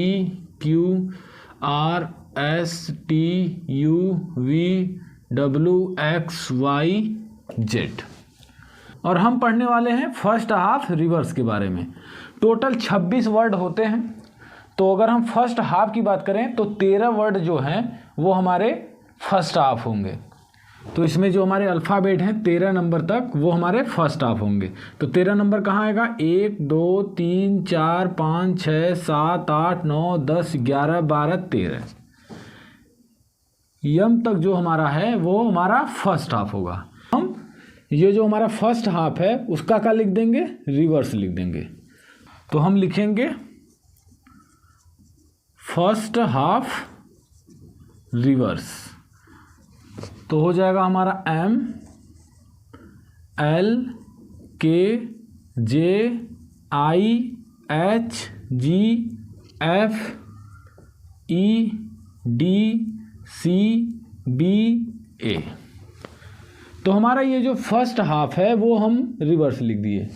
Q R S T U V W X Y Z। और हम पढ़ने वाले हैं फर्स्ट हाफ रिवर्स के बारे में। टोटल 26 वर्ड होते हैं, तो अगर हम फर्स्ट हाफ की बात करें तो 13 वर्ड जो हैं वो हमारे फर्स्ट हाफ होंगे। तो इसमें जो हमारे अल्फ़ाबेट हैं 13 नंबर तक वो हमारे फर्स्ट हाफ होंगे। तो 13 नंबर कहाँ आएगा, 1 2 3 4 5 6 7 8 9 10 11 12 13 यम तक जो हमारा है वो हमारा फर्स्ट हाफ होगा। हम ये जो हमारा फर्स्ट हाफ है उसका क्या लिख देंगे, रिवर्स लिख देंगे। तो हम लिखेंगे फर्स्ट हाफ रिवर्स, तो हो जाएगा हमारा M L K J I H G F E D C B A। तो हमारा ये जो फर्स्ट हाफ है वो हम रिवर्स लिख दिए,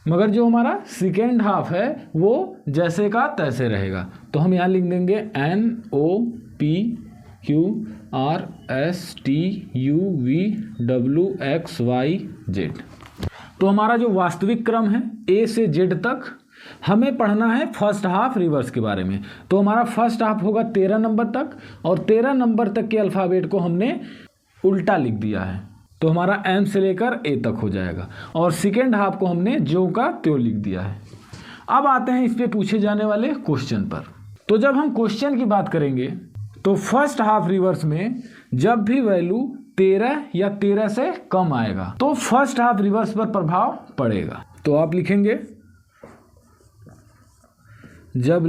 मगर जो हमारा सेकेंड हाफ है वो जैसे का तैसे रहेगा। तो हम यहाँ लिख देंगे N O P Q R S T U V W X Y Z। तो हमारा जो वास्तविक क्रम है A से Z तक हमें पढ़ना है फर्स्ट हाफ रिवर्स के बारे में। तो हमारा फर्स्ट हाफ होगा 13 नंबर तक, और 13 नंबर तक के अल्फ़ाबेट को हमने उल्टा लिख दिया है, तो हमारा M से लेकर A तक हो जाएगा, और सेकेंड हाफ को हमने ज्यों का त्यों लिख दिया है। अब आते हैं इस पे पूछे जाने वाले क्वेश्चन पर। तो जब हम क्वेश्चन की बात करेंगे तो फर्स्ट हाफ रिवर्स में जब भी वैल्यू 13 या 13 से कम आएगा तो फर्स्ट हाफ रिवर्स पर प्रभाव पड़ेगा। तो आप लिखेंगे जब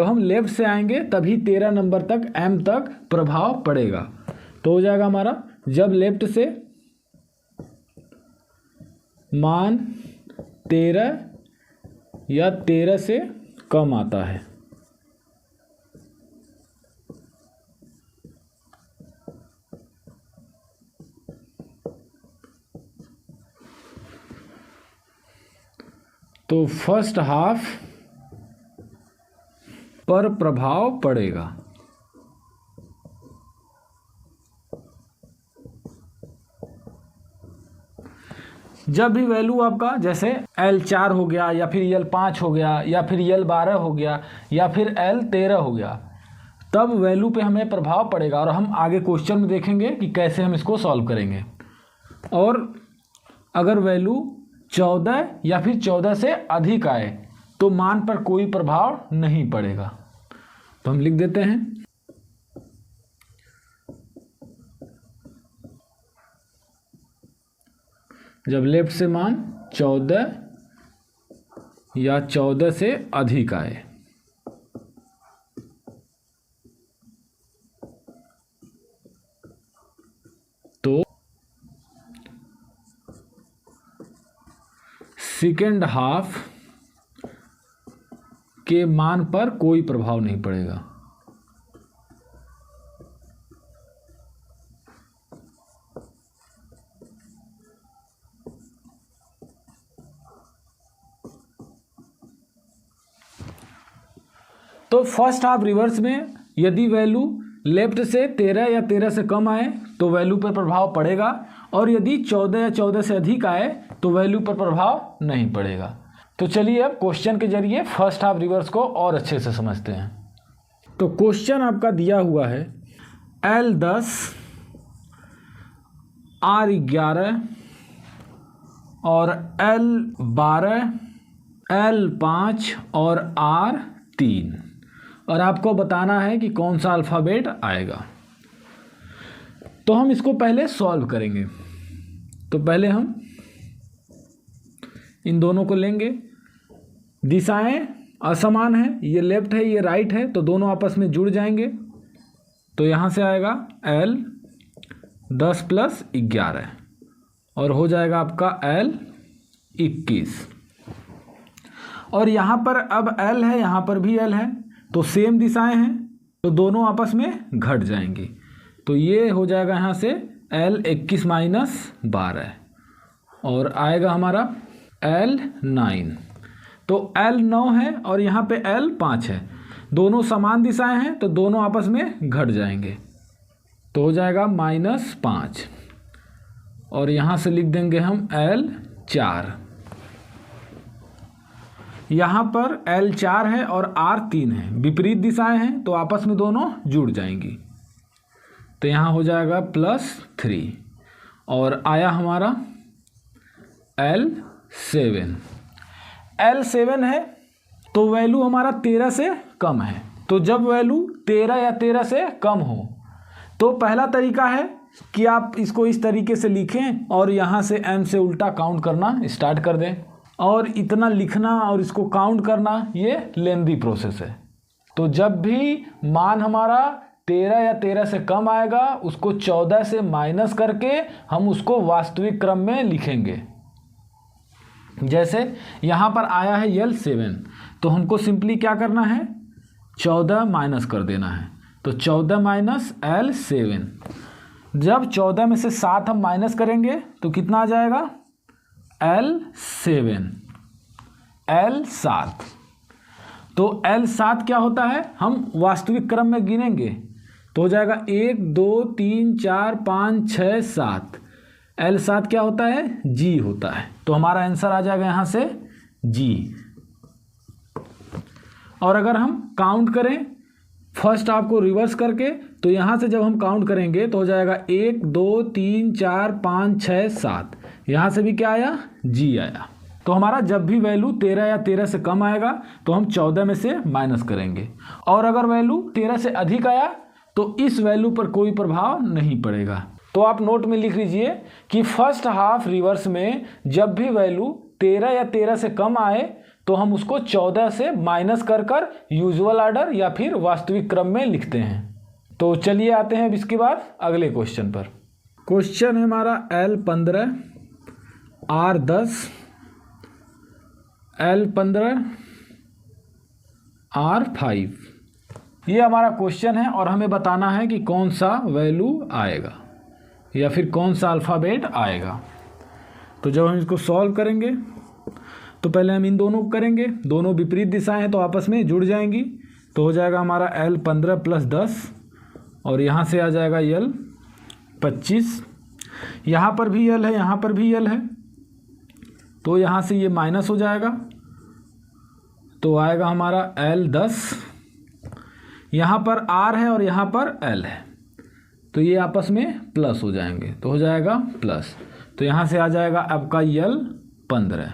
हम लेफ्ट से आएंगे तभी 13 नंबर तक m तक प्रभाव पड़ेगा। तो हो जाएगा हमारा जब लेफ्ट से मान 13 या 13 से कम आता है तो फर्स्ट हाफ पर प्रभाव पड़ेगा। जब भी वैल्यू आपका जैसे L4 हो गया या फिर L5 हो गया या फिर L12 हो गया या फिर L13 हो गया तब वैल्यू पे हमें प्रभाव पड़ेगा और हम आगे क्वेश्चन में देखेंगे कि कैसे हम इसको सॉल्व करेंगे। और अगर वैल्यू 14 या फिर 14 से अधिक आए तो मान पर कोई प्रभाव नहीं पड़ेगा। तो हम लिख देते हैं जब लेफ्ट से मान 14 या 14 से अधिक आए तो सेकेंड हाफ के मान पर कोई प्रभाव नहीं पड़ेगा। तो फर्स्ट हाफ रिवर्स में यदि वैल्यू लेफ्ट से 13 या 13 से कम आए तो वैल्यू पर प्रभाव पड़ेगा और यदि 14 या 14 से अधिक आए तो वैल्यू पर प्रभाव नहीं पड़ेगा। तो चलिए अब क्वेश्चन के जरिए फर्स्ट हाफ रिवर्स को और अच्छे से समझते हैं। तो क्वेश्चन आपका दिया हुआ है L10 R11 और L12 L5 और R3 और आपको बताना है कि कौन सा अल्फ़ाबेट आएगा। तो हम इसको पहले सॉल्व करेंगे। तो पहले हम इन दोनों को लेंगे, दिशाएं असमान है, ये लेफ्ट है ये राइट है तो दोनों आपस में जुड़ जाएंगे। तो यहाँ से आएगा L10 + 11 और हो जाएगा आपका L21 और यहाँ पर अब L है यहाँ पर भी L है तो सेम दिशाएं हैं तो दोनों आपस में घट जाएंगी। तो ये हो जाएगा यहाँ से L21 - 12 और आएगा हमारा L9। तो L9 है और यहाँ पे L5 है, दोनों समान दिशाएं हैं तो दोनों आपस में घट जाएंगे। तो हो जाएगा -5 और यहाँ से लिख देंगे हम L4। यहाँ पर L4 है और R3 है, विपरीत दिशाएं हैं तो आपस में दोनों जुड़ जाएंगी। तो यहाँ हो जाएगा +3 और आया हमारा L7। L7 है तो वैल्यू हमारा 13 से कम है। तो जब वैल्यू 13 या 13 से कम हो तो पहला तरीका है कि आप इसको इस तरीके से लिखें और यहाँ से m से उल्टा काउंट करना स्टार्ट कर दें। और इतना लिखना और इसको काउंट करना ये लेंदी प्रोसेस है। तो जब भी मान हमारा 13 या 13 से कम आएगा उसको 14 से माइनस करके हम उसको वास्तविक क्रम में लिखेंगे। जैसे यहाँ पर आया है L7 तो हमको सिंपली क्या करना है 14 माइनस कर देना है। तो 14 - L7, जब 14 में से 7 हम माइनस करेंगे तो कितना आ जाएगा L7 L7। तो L7 क्या होता है हम वास्तविक क्रम में गिनेंगे तो हो जाएगा 1 2 3 4 5 6 7। L7 क्या होता है G होता है। तो हमारा आंसर आ जाएगा यहाँ से G। और अगर हम काउंट करें फर्स्ट हाफ को रिवर्स करके तो यहाँ से जब हम काउंट करेंगे तो हो जाएगा 1 2 3 4 5 6 7। यहाँ से भी क्या आया G आया। तो हमारा जब भी वैल्यू 13 या 13 से कम आएगा तो हम 14 में से माइनस करेंगे, और अगर वैल्यू 13 से अधिक आया तो इस वैल्यू पर कोई प्रभाव नहीं पड़ेगा। तो आप नोट में लिख लीजिए कि फर्स्ट हाफ रिवर्स में जब भी वैल्यू 13 या 13 से कम आए तो हम उसको 14 से माइनस कर यूजुअल ऑर्डर या फिर वास्तविक क्रम में लिखते हैं। तो चलिए आते हैं अब इसके बाद अगले क्वेश्चन पर। क्वेश्चन है हमारा L15 R10 L15 R5, ये हमारा क्वेश्चन है और हमें बताना है कि कौन सा वैल्यू आएगा या फिर कौन सा अल्फ़ाबेट आएगा। तो जब हम इसको सॉल्व करेंगे तो पहले हम इन दोनों को करेंगे, दोनों विपरीत दिशाएं हैं तो आपस में जुड़ जाएंगी। तो हो जाएगा हमारा L15 + 10 और यहाँ से आ जाएगा L25, यहाँ पर भी L है, यहाँ पर भी L है, तो यहाँ से ये माइनस हो जाएगा तो आएगा हमारा L10, यहाँ पर R है और यहाँ पर L है तो ये आपस में प्लस हो जाएंगे तो हो जाएगा प्लस। तो यहाँ से आ जाएगा आपका L15।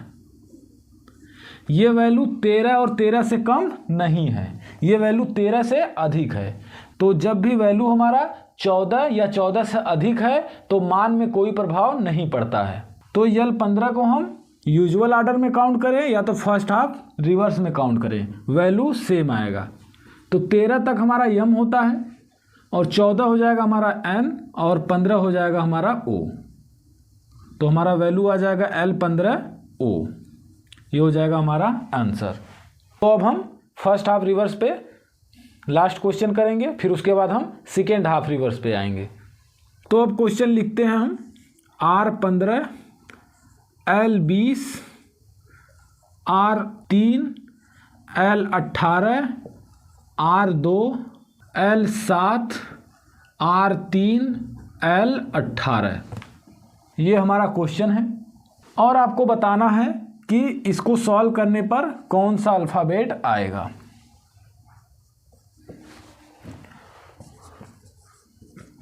ये वैल्यू 13 और 13 से कम नहीं है, ये वैल्यू 13 से अधिक है। तो जब भी वैल्यू हमारा 14 या 14 से अधिक है तो मान में कोई प्रभाव नहीं पड़ता है। तो L15 को हम यूजुअल ऑर्डर में काउंट करें या तो फर्स्ट हाफ रिवर्स में काउंट करें, वैल्यू सेम आएगा। तो 13 तक हमारा M होता है और 14 हो जाएगा हमारा N और 15 हो जाएगा हमारा O। तो हमारा वैल्यू आ जाएगा L15O, ये हो जाएगा हमारा आंसर। तो अब हम फर्स्ट हाफ रिवर्स पे लास्ट क्वेश्चन करेंगे, फिर उसके बाद हम सेकेंड हाफ रिवर्स पे आएंगे। तो अब क्वेश्चन लिखते हैं हम R15 L20 R3 L18 R2 L7 R3 L18, ये हमारा क्वेश्चन है और आपको बताना है कि इसको सॉल्व करने पर कौन सा अल्फ़ाबेट आएगा।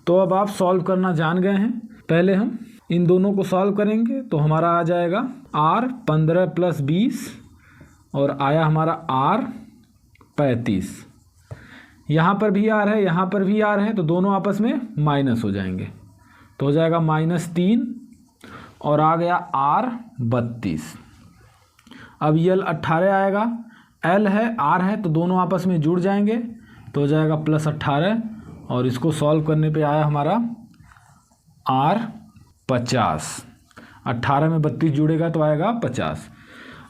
तो अब आप सॉल्व करना जान गए हैं। पहले हम इन दोनों को सॉल्व करेंगे तो हमारा आ जाएगा R15 + 20 और आया हमारा R35। यहाँ पर भी R है, यहाँ पर भी R है, तो दोनों आपस में माइनस हो जाएंगे तो हो जाएगा -3 और आ गया R32। अब L18 आएगा, L है R है तो दोनों आपस में जुड़ जाएंगे तो हो जाएगा +18 और इसको सॉल्व करने पे आया हमारा R50। 18 में 32 जुड़ेगा तो आएगा 50।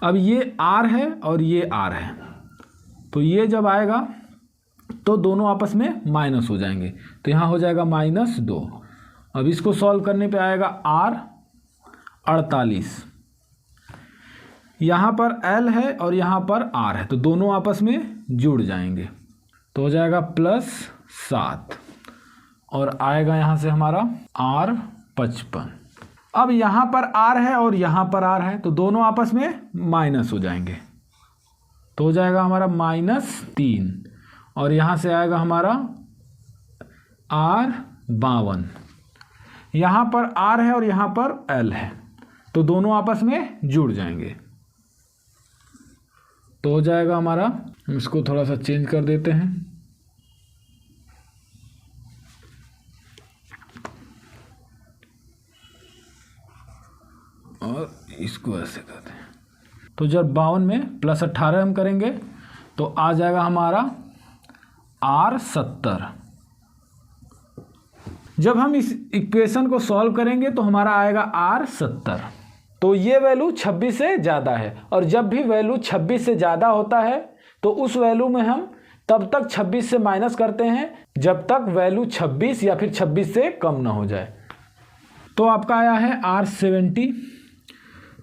अब ये R है और ये R है तो ये जब आएगा तो दोनों आपस में माइनस हो जाएंगे तो यहाँ हो जाएगा -2। अब इसको सॉल्व करने पे आएगा R48, यहाँ पर L है और यहाँ पर R है तो दोनों आपस में जुड़ जाएंगे तो हो जाएगा +7 और आएगा यहाँ से हमारा R55। अब यहाँ पर R है और यहाँ पर R है तो दोनों आपस में माइनस हो जाएंगे तो हो जाएगा हमारा -3 और यहाँ से आएगा हमारा R52। यहाँ पर R है और यहाँ पर L है तो दोनों आपस में जुड़ जाएंगे तो हो जाएगा हमारा, हम इसको थोड़ा सा चेंज कर देते हैं और इसको ऐसे करते हैं। तो जब 52 में +18 हम करेंगे तो आ जाएगा हमारा R70। जब हम इस इक्वेशन को सॉल्व करेंगे तो हमारा आएगा R70। तो ये वैल्यू 26 से ज़्यादा है और जब भी वैल्यू 26 से ज़्यादा होता है तो उस वैल्यू में हम तब तक 26 से माइनस करते हैं जब तक वैल्यू 26 या फिर 26 से कम ना हो जाए। तो आपका आया है R70,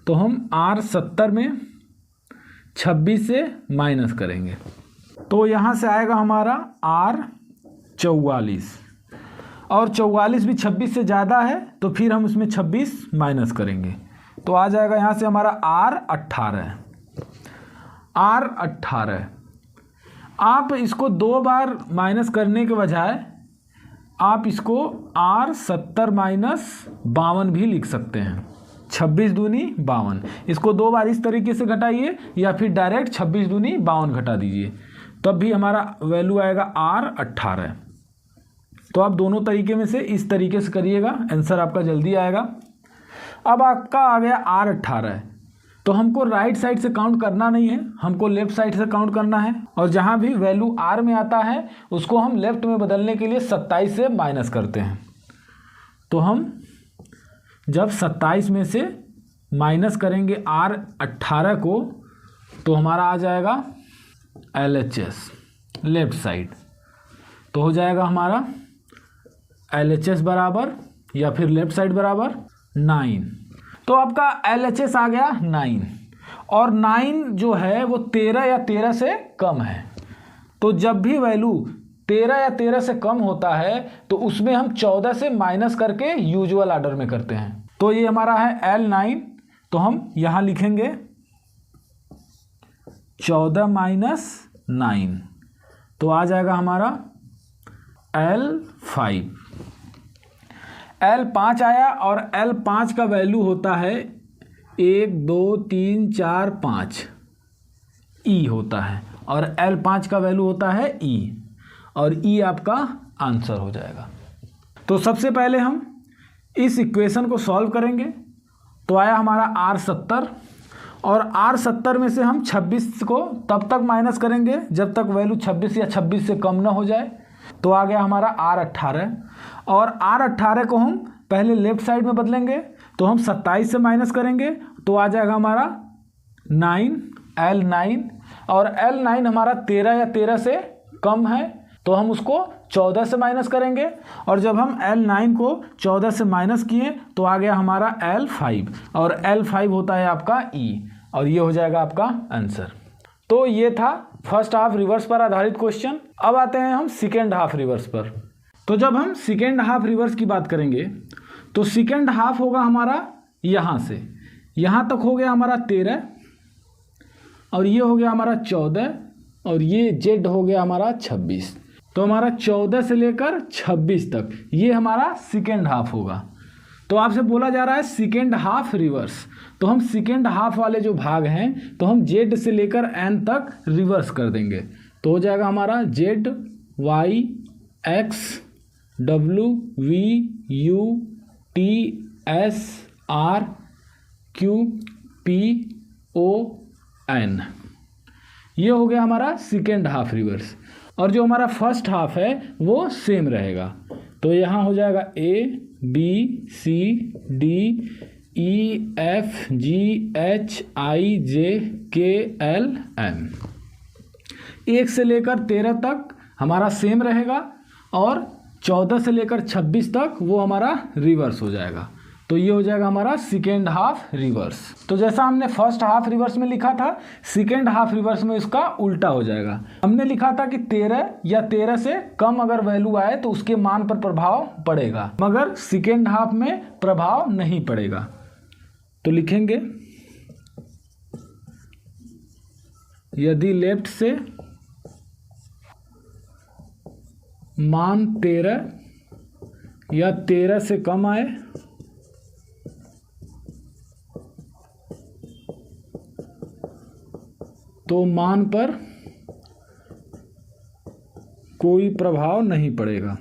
तो हम R70 में 26 से माइनस करेंगे तो यहाँ से आएगा हमारा R44 और 44 भी 26 से ज़्यादा है तो फिर हम उसमें 26 माइनस करेंगे तो आ जाएगा यहाँ से हमारा R18। आप इसको 2 बार माइनस करने के बजाय आप इसको R70 - 52 भी लिख सकते हैं। 26 दूनी 52। इसको 2 बार इस तरीके से घटाइए या फिर डायरेक्ट 26 दूनी 52 घटा दीजिए, तब भी हमारा वैल्यू आएगा R 18। तो आप दोनों तरीके में से इस तरीके से करिएगा, आंसर आपका जल्दी आएगा। अब आपका आ गया R 18, तो हमको राइट साइड से काउंट करना नहीं है, हमको लेफ्ट साइड से काउंट करना है। और जहाँ भी वैल्यू R में आता है उसको हम लेफ्ट में बदलने के लिए 27 से माइनस करते हैं। तो हम जब 27 में से माइनस करेंगे R 18 को, तो हमारा आ जाएगा LHS लेफ्ट साइड। तो हो जाएगा हमारा LHS बराबर या फिर लेफ्ट साइड बराबर 9। तो आपका LHS आ गया 9, और 9 जो है वो 13 या 13 से कम है। तो जब भी वैल्यू 13 या 13 से कम होता है तो उसमें हम 14 से माइनस करके यूजुअल ऑर्डर में करते हैं। तो ये हमारा है L9, तो हम यहाँ लिखेंगे 14 माइनस 9, तो आ जाएगा हमारा L5। L5 आया, और L5 का वैल्यू होता है 1 2 3 4 5 E होता है, और L5 का वैल्यू होता है E, और E आपका आंसर हो जाएगा। तो सबसे पहले हम इस इक्वेशन को सॉल्व करेंगे। तो आया हमारा R 70, और R 70 में से हम 26 को तब तक माइनस करेंगे जब तक वैल्यू 26 या 26 से कम ना हो जाए। तो आ गया हमारा R 18, और R 18 को हम पहले लेफ्ट साइड में बदलेंगे। तो हम 27 से माइनस करेंगे, तो आ जाएगा हमारा 9 L9, और L9 हमारा 13 या 13 से कम है, तो हम उसको 14 से माइनस करेंगे। और जब हम L9 को 14 से माइनस किए तो आ गया हमारा L5, और L5 होता है आपका E, और ये हो जाएगा आपका आंसर। तो ये था फर्स्ट हाफ रिवर्स पर आधारित क्वेश्चन। अब आते हैं हम सेकेंड हाफ रिवर्स पर। तो जब हम सेकेंड हाफ रिवर्स की बात करेंगे तो सेकेंड हाफ होगा हमारा यहाँ से यहाँ तक हो गया हमारा 13, और ये हो गया हमारा 14, और ये Z हो गया हमारा 26। तो हमारा 14 से लेकर 26 तक ये हमारा सेकेंड हाफ होगा। तो आपसे बोला जा रहा है सेकेंड हाफ रिवर्स, तो हम सेकेंड हाफ वाले जो भाग हैं तो हम Z से लेकर N तक रिवर्स कर देंगे। तो हो जाएगा हमारा Z Y X W V U T S R Q P O N, ये हो गया हमारा सेकेंड हाफ रिवर्स। और जो हमारा फर्स्ट हाफ है वो सेम रहेगा। तो यहाँ हो जाएगा A B C D E F G H I J K L M, 1 से लेकर 13 तक हमारा सेम रहेगा, और 14 से लेकर 26 तक वो हमारा रिवर्स हो जाएगा। तो ये हो जाएगा हमारा सेकेंड हाफ रिवर्स। तो जैसा हमने फर्स्ट हाफ रिवर्स में लिखा था, सेकेंड हाफ रिवर्स में इसका उल्टा हो जाएगा। हमने लिखा था कि 13 या 13 से कम अगर वैल्यू आए तो उसके मान पर प्रभाव पड़ेगा, मगर सेकेंड हाफ में प्रभाव नहीं पड़ेगा। तो लिखेंगे यदि लेफ्ट से मान 13 या 13 से कम आए तो मान पर कोई प्रभाव नहीं पड़ेगा।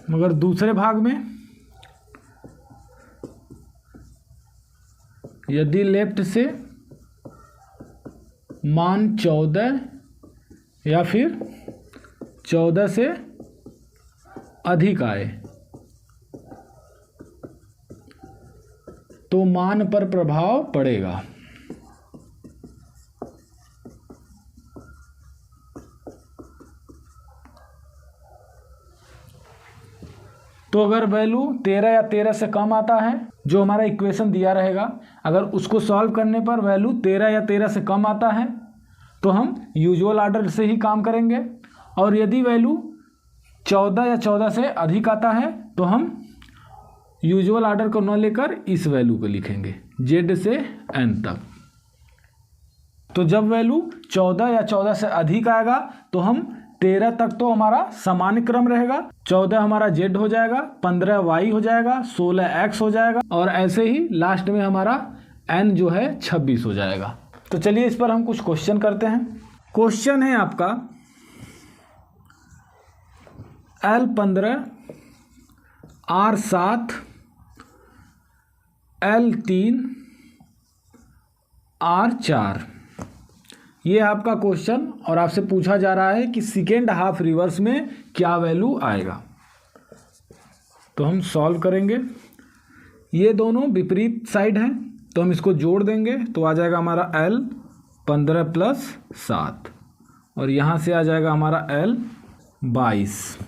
मगर दूसरे भाग में यदि लेफ्ट से मान 14 या फिर 14 से अधिक आए तो मान पर प्रभाव पड़ेगा। तो अगर वैल्यू 13 या 13 से कम आता है, जो हमारा इक्वेशन दिया रहेगा, अगर उसको सॉल्व करने पर वैल्यू 13 या 13 से कम आता है तो हम यूजुअल ऑर्डर से ही काम करेंगे, और यदि वैल्यू 14 या 14 से अधिक आता है तो हम यूजुअल ऑर्डर को न लेकर इस वैल्यू को लिखेंगे Z से N तक। तो जब वैल्यू 14 या 14 से अधिक आएगा तो हम 13 तक तो हमारा सामान्य क्रम रहेगा, 14 हमारा z हो जाएगा, 15 y हो जाएगा, 16 x हो जाएगा और ऐसे ही लास्ट में हमारा n जो है 26 हो जाएगा। तो चलिए इस पर हम कुछ क्वेश्चन करते हैं। क्वेश्चन है आपका L15 R7 L3 R4, ये आपका क्वेश्चन और आपसे पूछा जा रहा है कि सेकेंड हाफ रिवर्स में क्या वैल्यू आएगा। तो हम सॉल्व करेंगे। ये दोनों विपरीत साइड हैं तो हम इसको जोड़ देंगे तो आ जाएगा हमारा L15 + 7 और यहाँ से आ जाएगा हमारा L22।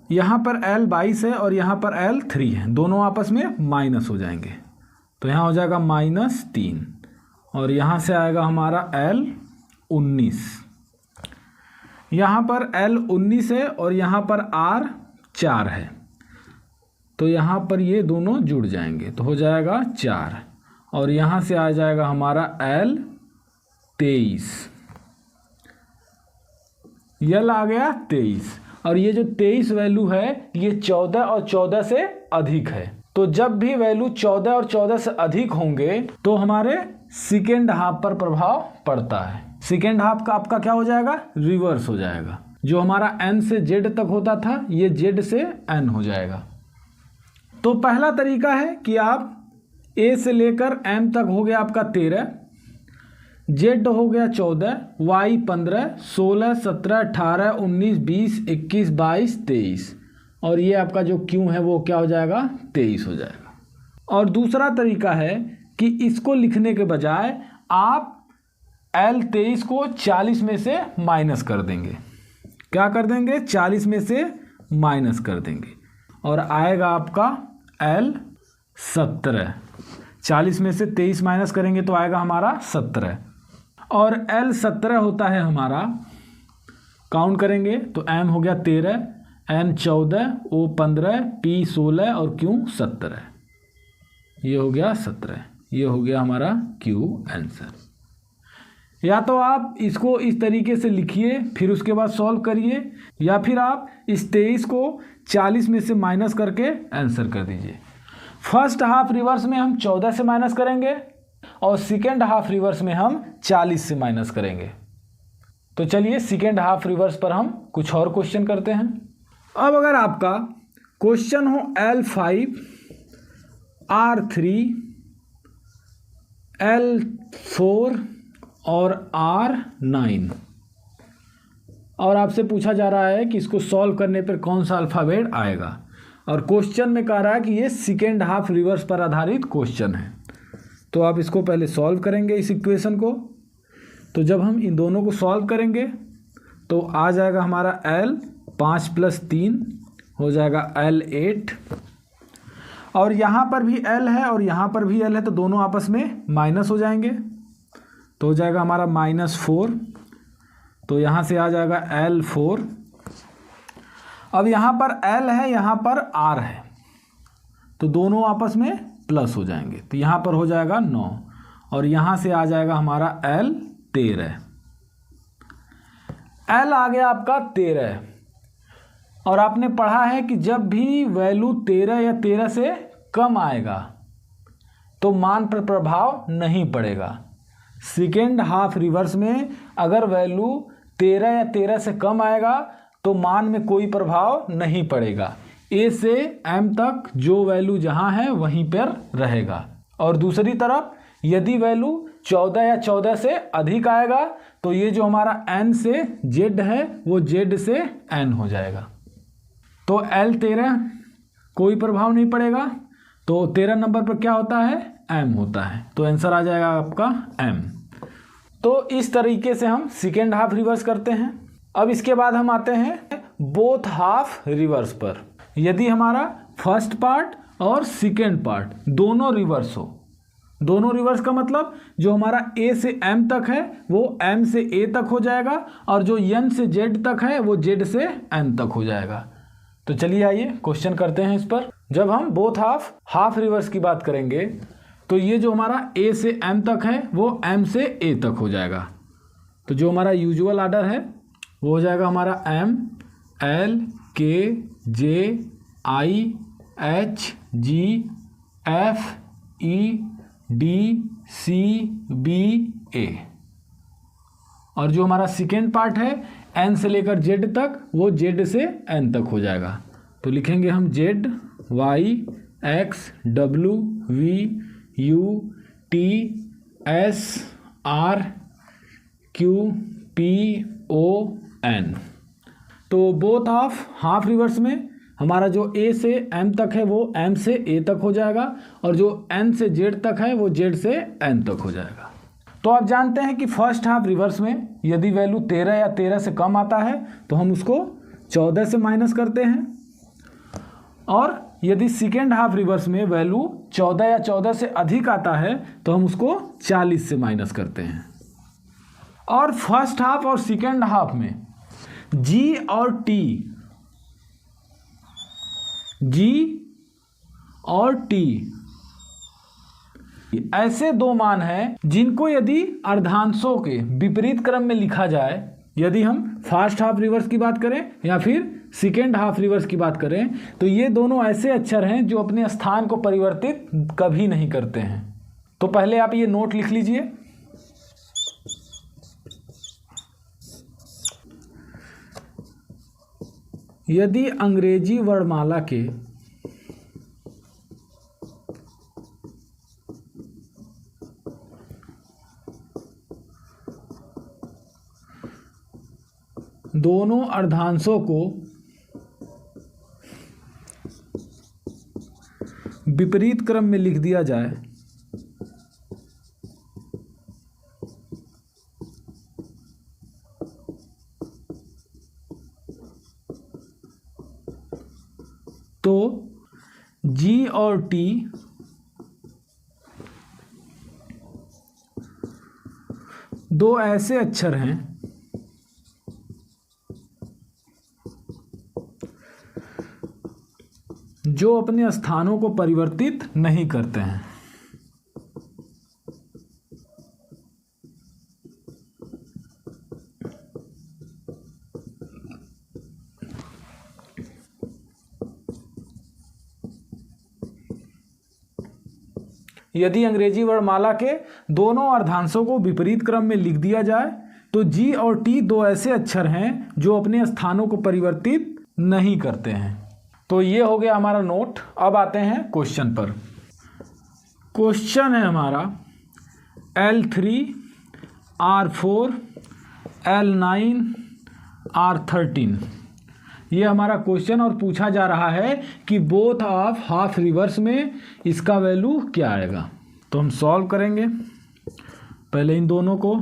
यहाँ पर L22 है और यहाँ पर L3 है, दोनों आपस में माइनस हो जाएंगे तो यहाँ हो जाएगा -3 और यहाँ से आएगा हमारा L19। यहाँ पर L19 है और यहाँ पर R4 है तो यहाँ पर ये दोनों जुड़ जाएंगे तो हो जाएगा 4 और यहाँ से आ जाएगा हमारा L23। यल आ गया 23 और ये जो 23 वैल्यू है ये 14 और 14 से अधिक है। तो जब भी वैल्यू 14 और 14 से अधिक होंगे तो हमारे सेकेंड हाफ पर प्रभाव पड़ता है। सेकेंड हाफ का आपका क्या हो जाएगा, रिवर्स हो जाएगा। जो हमारा n से z तक होता था ये z से n हो जाएगा। तो पहला तरीका है कि आप a से लेकर m तक हो गया आपका 13, z हो गया 14, y 15, 16, 17, 18, 19, 20, 21, 22, 23 और ये आपका जो q है वो क्या हो जाएगा 23 हो जाएगा। और दूसरा तरीका है कि इसको लिखने के बजाय आप L23 को 40 में से माइनस कर देंगे। क्या कर देंगे, 40 में से माइनस कर देंगे और आएगा आपका L17। 40 में से 23 माइनस करेंगे तो आएगा हमारा 17 और L17 होता है हमारा, काउंट करेंगे तो m हो गया 13, n 14, o 15, p 16 और q 17। ये हो गया 17, ये हो गया हमारा q आंसर। या तो आप इसको इस तरीके से लिखिए फिर उसके बाद सॉल्व करिए या फिर आप इस 23 को 40 में से माइनस करके आंसर कर दीजिए। फर्स्ट हाफ रिवर्स में हम 14 से माइनस करेंगे और सेकेंड हाफ रिवर्स में हम 40 से माइनस करेंगे। तो चलिए सेकेंड हाफ रिवर्स पर हम कुछ और क्वेश्चन करते हैं। अब अगर आपका क्वेश्चन हो L5 R3 L4 और R9 और आपसे पूछा जा रहा है कि इसको सॉल्व करने पर कौन सा अल्फ़ाबेट आएगा और क्वेश्चन में कह रहा है कि ये सेकेंड हाफ रिवर्स पर आधारित क्वेश्चन है। तो आप इसको पहले सॉल्व करेंगे इस इक्वेशन को। तो जब हम इन दोनों को सॉल्व करेंगे तो आ जाएगा हमारा L 5 + 3 हो जाएगा L8 और यहाँ पर भी L है और यहाँ पर भी L है तो दोनों आपस में माइनस हो जाएंगे तो हो जाएगा हमारा -4। तो यहाँ से आ जाएगा L4। अब यहाँ पर L है यहाँ पर R है तो दोनों आपस में प्लस हो जाएंगे तो यहाँ पर हो जाएगा 9 और यहाँ से आ जाएगा हमारा L13। L आ गया आपका 13 और आपने पढ़ा है कि जब भी वैल्यू 13 या 13 से कम आएगा तो मान पर प्रभाव नहीं पड़ेगा। सेकेंड हाफ रिवर्स में अगर वैल्यू 13 या 13 से कम आएगा तो मान में कोई प्रभाव नहीं पड़ेगा। a से m तक जो वैल्यू जहां है वहीं पर रहेगा। और दूसरी तरफ यदि वैल्यू 14 या 14 से अधिक आएगा तो ये जो हमारा n से z है वो z से n हो जाएगा। तो L13 कोई प्रभाव नहीं पड़ेगा तो 13 नंबर पर क्या होता है, m होता है। तो आंसर आ जाएगा आपका m। तो इस तरीके से हम सेकेंड हाफ रिवर्स करते हैं। अब इसके बाद हम आते हैं बोथ हाफ रिवर्स पर। यदि हमारा फर्स्ट पार्ट और सेकेंड पार्ट दोनों रिवर्स हो, दोनों रिवर्स का मतलब जो हमारा a से m तक है वो m से a तक हो जाएगा और जो n से z तक है वो z से n तक हो जाएगा। तो चलिए आइए क्वेश्चन करते हैं इस पर। जब हम बोथ हाफ रिवर्स की बात करेंगे तो ये जो हमारा ए से एम तक है वो एम से ए तक हो जाएगा। तो जो हमारा यूजुअल आर्डर है वो हो जाएगा हमारा एम, एल, के, जे, आई, एच, जी, एफ, ई, डी, सी, बी, ए। और जो हमारा सेकेंड पार्ट है एन से लेकर जेड तक वो जेड से एन तक हो जाएगा। तो लिखेंगे हम Z, Y, X, W, V, U, T, S, R, Q, P, O, N. तो बोथ ऑफ हाफ रिवर्स में हमारा जो ए से एम तक है वो एम से ए तक हो जाएगा और जो एन से जेड तक है वो जेड से एन तक हो जाएगा। तो आप जानते हैं कि फर्स्ट हाफ रिवर्स में यदि वैल्यू 13 या 13 से कम आता है तो हम उसको 14 से माइनस करते हैं, और यदि सेकेंड हाफ रिवर्स में वैल्यू 14 या 14 से अधिक आता है तो हम उसको 40 से माइनस करते हैं। और फर्स्ट हाफ और सेकेंड हाफ में जी और टी, जी और टी ऐसे दो मान हैं जिनको यदि अर्धांशों के विपरीत क्रम में लिखा जाए, यदि हम फर्स्ट हाफ रिवर्स की बात करें या फिर सेकेंड हाफ रिवर्स की बात करें, तो ये दोनों ऐसे अक्षर हैं जो अपने स्थान को परिवर्तित कभी नहीं करते हैं। तो पहले आप ये नोट लिख लीजिए। यदि अंग्रेजी वर्णमाला के दोनों अर्धांशों को विपरीत क्रम में लिख दिया जाए तो जी और टी दो ऐसे अक्षर हैं जो अपने स्थानों को परिवर्तित नहीं करते हैं। यदि अंग्रेजी वर्णमाला के दोनों अर्धांशों को विपरीत क्रम में लिख दिया जाए तो जी और टी दो ऐसे अक्षर हैं जो अपने स्थानों को परिवर्तित नहीं करते हैं। तो ये हो गया हमारा नोट। अब आते हैं क्वेश्चन पर। क्वेश्चन है हमारा L3 R4 L9 R13। ये हमारा क्वेश्चन और पूछा जा रहा है कि बोथ ऑफ हाफ रिवर्स में इसका वैल्यू क्या आएगा। तो हम सॉल्व करेंगे पहले इन दोनों को।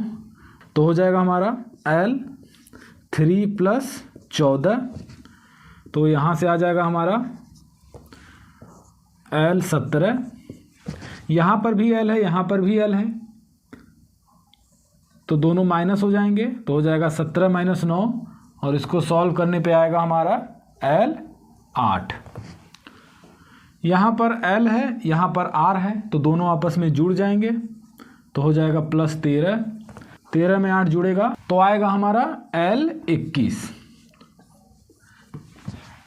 तो हो जाएगा हमारा L3 + 14, तो यहाँ से आ जाएगा हमारा L17। यहाँ पर भी L है, यहाँ पर भी L है, तो दोनों माइनस हो जाएंगे। तो हो जाएगा 17 - 9 और इसको सॉल्व करने पे आएगा हमारा L8। यहाँ पर L है, यहाँ पर R है, तो दोनों आपस में जुड़ जाएंगे। तो हो जाएगा +13, 13 में 8 जुड़ेगा तो आएगा हमारा L21।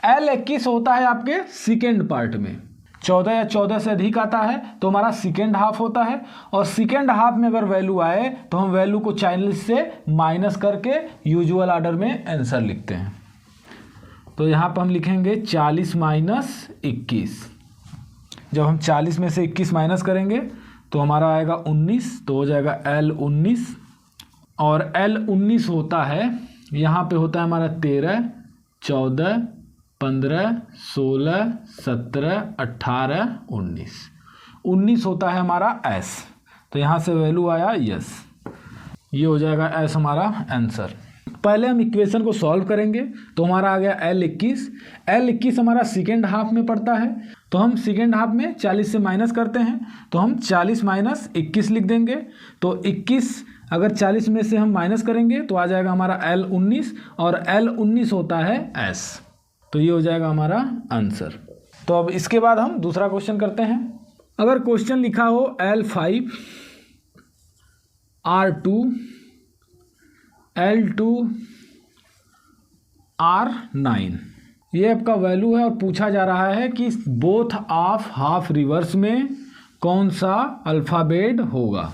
L21 होता है आपके सेकेंड पार्ट में। 14 या 14 से अधिक आता है तो हमारा सेकेंड हाफ होता है, और सेकेंड हाफ में अगर वैल्यू आए तो हम वैल्यू को 40 से माइनस करके यूजुअल ऑर्डर में आंसर लिखते हैं। तो यहाँ पर हम लिखेंगे 40 - 21। जब हम 40 में से 21 माइनस करेंगे तो हमारा आएगा 19, तो हो जाएगा L19। और L19 होता है, यहाँ पे होता है हमारा 13, 14, 15, 16, 17, 18, 19। 19 होता है हमारा S, तो यहाँ से वैल्यू आया यस। ये हो जाएगा S हमारा आंसर। पहले हम इक्वेशन को सॉल्व करेंगे तो हमारा आ गया L21। L21 हमारा सेकेंड हाफ में पड़ता है, तो हम सेकेंड हाफ में 40 से माइनस करते हैं, तो हम 40 - 21 लिख देंगे। तो 21 अगर 40 में से हम माइनस करेंगे तो आ जाएगा हमारा L19, और L19 होता है S। तो ये हो जाएगा हमारा आंसर। तो अब इसके बाद हम दूसरा क्वेश्चन करते हैं। अगर क्वेश्चन लिखा हो L5 R2 L2 R9, ये आपका वैल्यू है और पूछा जा रहा है कि बोथ ऑफ हाफ रिवर्स में कौन सा अल्फ़ाबेट होगा।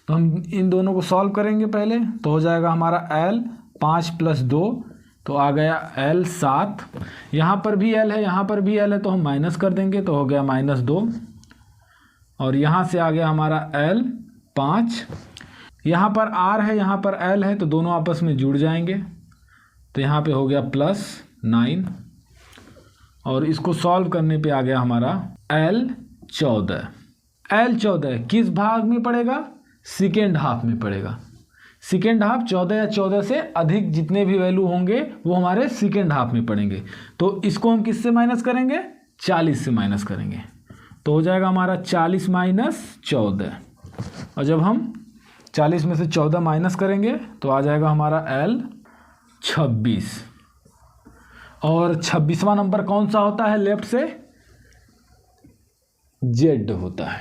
तो हम इन दोनों को सॉल्व करेंगे पहले। तो हो जाएगा हमारा L 5 + 2, तो आ गया L 7। यहाँ पर भी L है, यहाँ पर भी L है, तो हम माइनस कर देंगे, तो हो गया -2। और यहाँ से आ गया हमारा L 5। यहाँ पर R है, यहाँ पर L है, तो दोनों आपस में जुड़ जाएंगे, तो यहाँ पे हो गया +9। और इसको सॉल्व करने पे आ गया हमारा L 14। L 14 किस भाग में पड़ेगा? सेकेंड हाफ में पड़ेगा। सेकेंड हाफ 14 या 14 से अधिक जितने भी वैल्यू होंगे वो हमारे सेकेंड हाफ में पड़ेंगे। तो इसको हम किससे माइनस करेंगे? 40 से माइनस करेंगे, तो हो जाएगा हमारा 40 - 14। और जब हम 40 में से 14 माइनस करेंगे तो आ जाएगा हमारा L 26। और 26वां नंबर कौन सा होता है लेफ्ट से? Z होता है,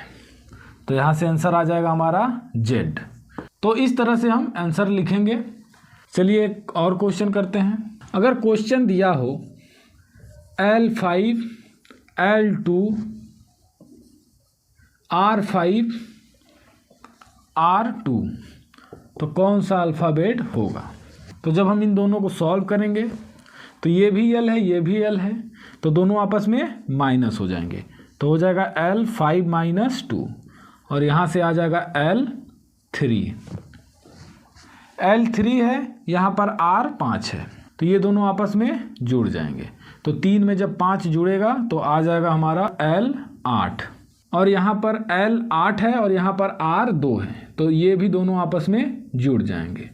तो यहाँ से आंसर आ जाएगा हमारा Z। तो इस तरह से हम आंसर लिखेंगे। चलिए एक और क्वेश्चन करते हैं। अगर क्वेश्चन दिया हो L5 L2 R5 R2, तो कौन सा अल्फ़ाबेट होगा? तो जब हम इन दोनों को सॉल्व करेंगे तो ये भी L है, ये भी L है, तो दोनों आपस में माइनस हो जाएंगे, तो हो जाएगा L 5 - 2। और यहाँ से आ जाएगा L 3। L 3 है, यहाँ पर R 5 है, तो ये दोनों आपस में जुड़ जाएंगे, तो 3 में जब 5 जुड़ेगा तो आ जाएगा हमारा L 8। और यहाँ पर L 8 है और यहाँ पर R 2 है, तो ये भी दोनों आपस में जुड़ जाएंगे,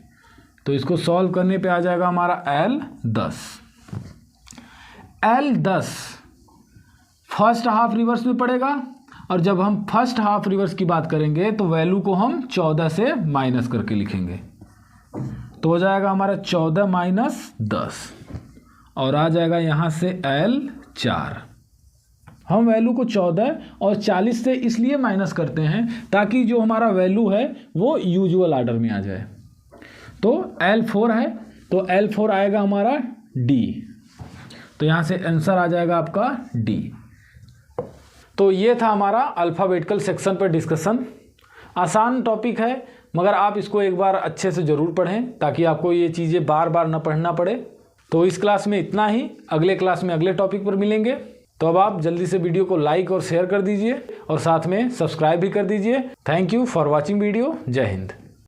तो इसको सॉल्व करने पे आ जाएगा हमारा L 10। L 10 first half reverse में पड़ेगा, और जब हम फर्स्ट हाफ रिवर्स की बात करेंगे तो वैल्यू को हम 14 से माइनस करके लिखेंगे, तो हो जाएगा हमारा 14 - 10। और आ जाएगा यहाँ से L 4। हम वैल्यू को 14 और 40 से इसलिए माइनस करते हैं ताकि जो हमारा वैल्यू है वो यूजुअल ऑर्डर में आ जाए। तो L 4 है, तो L 4 आएगा हमारा D, तो यहाँ से आंसर आ जाएगा आपका D। तो ये था हमारा अल्फ़ाबेटिकल सेक्शन पर डिस्कशन। आसान टॉपिक है, मगर आप इसको एक बार अच्छे से ज़रूर पढ़ें ताकि आपको ये चीज़ें बार बार ना पढ़ना पड़े। तो इस क्लास में इतना ही, अगले क्लास में अगले टॉपिक पर मिलेंगे। तो अब आप जल्दी से वीडियो को लाइक और शेयर कर दीजिए और साथ में सब्सक्राइब भी कर दीजिए। Thank you for watching video. जय हिंद।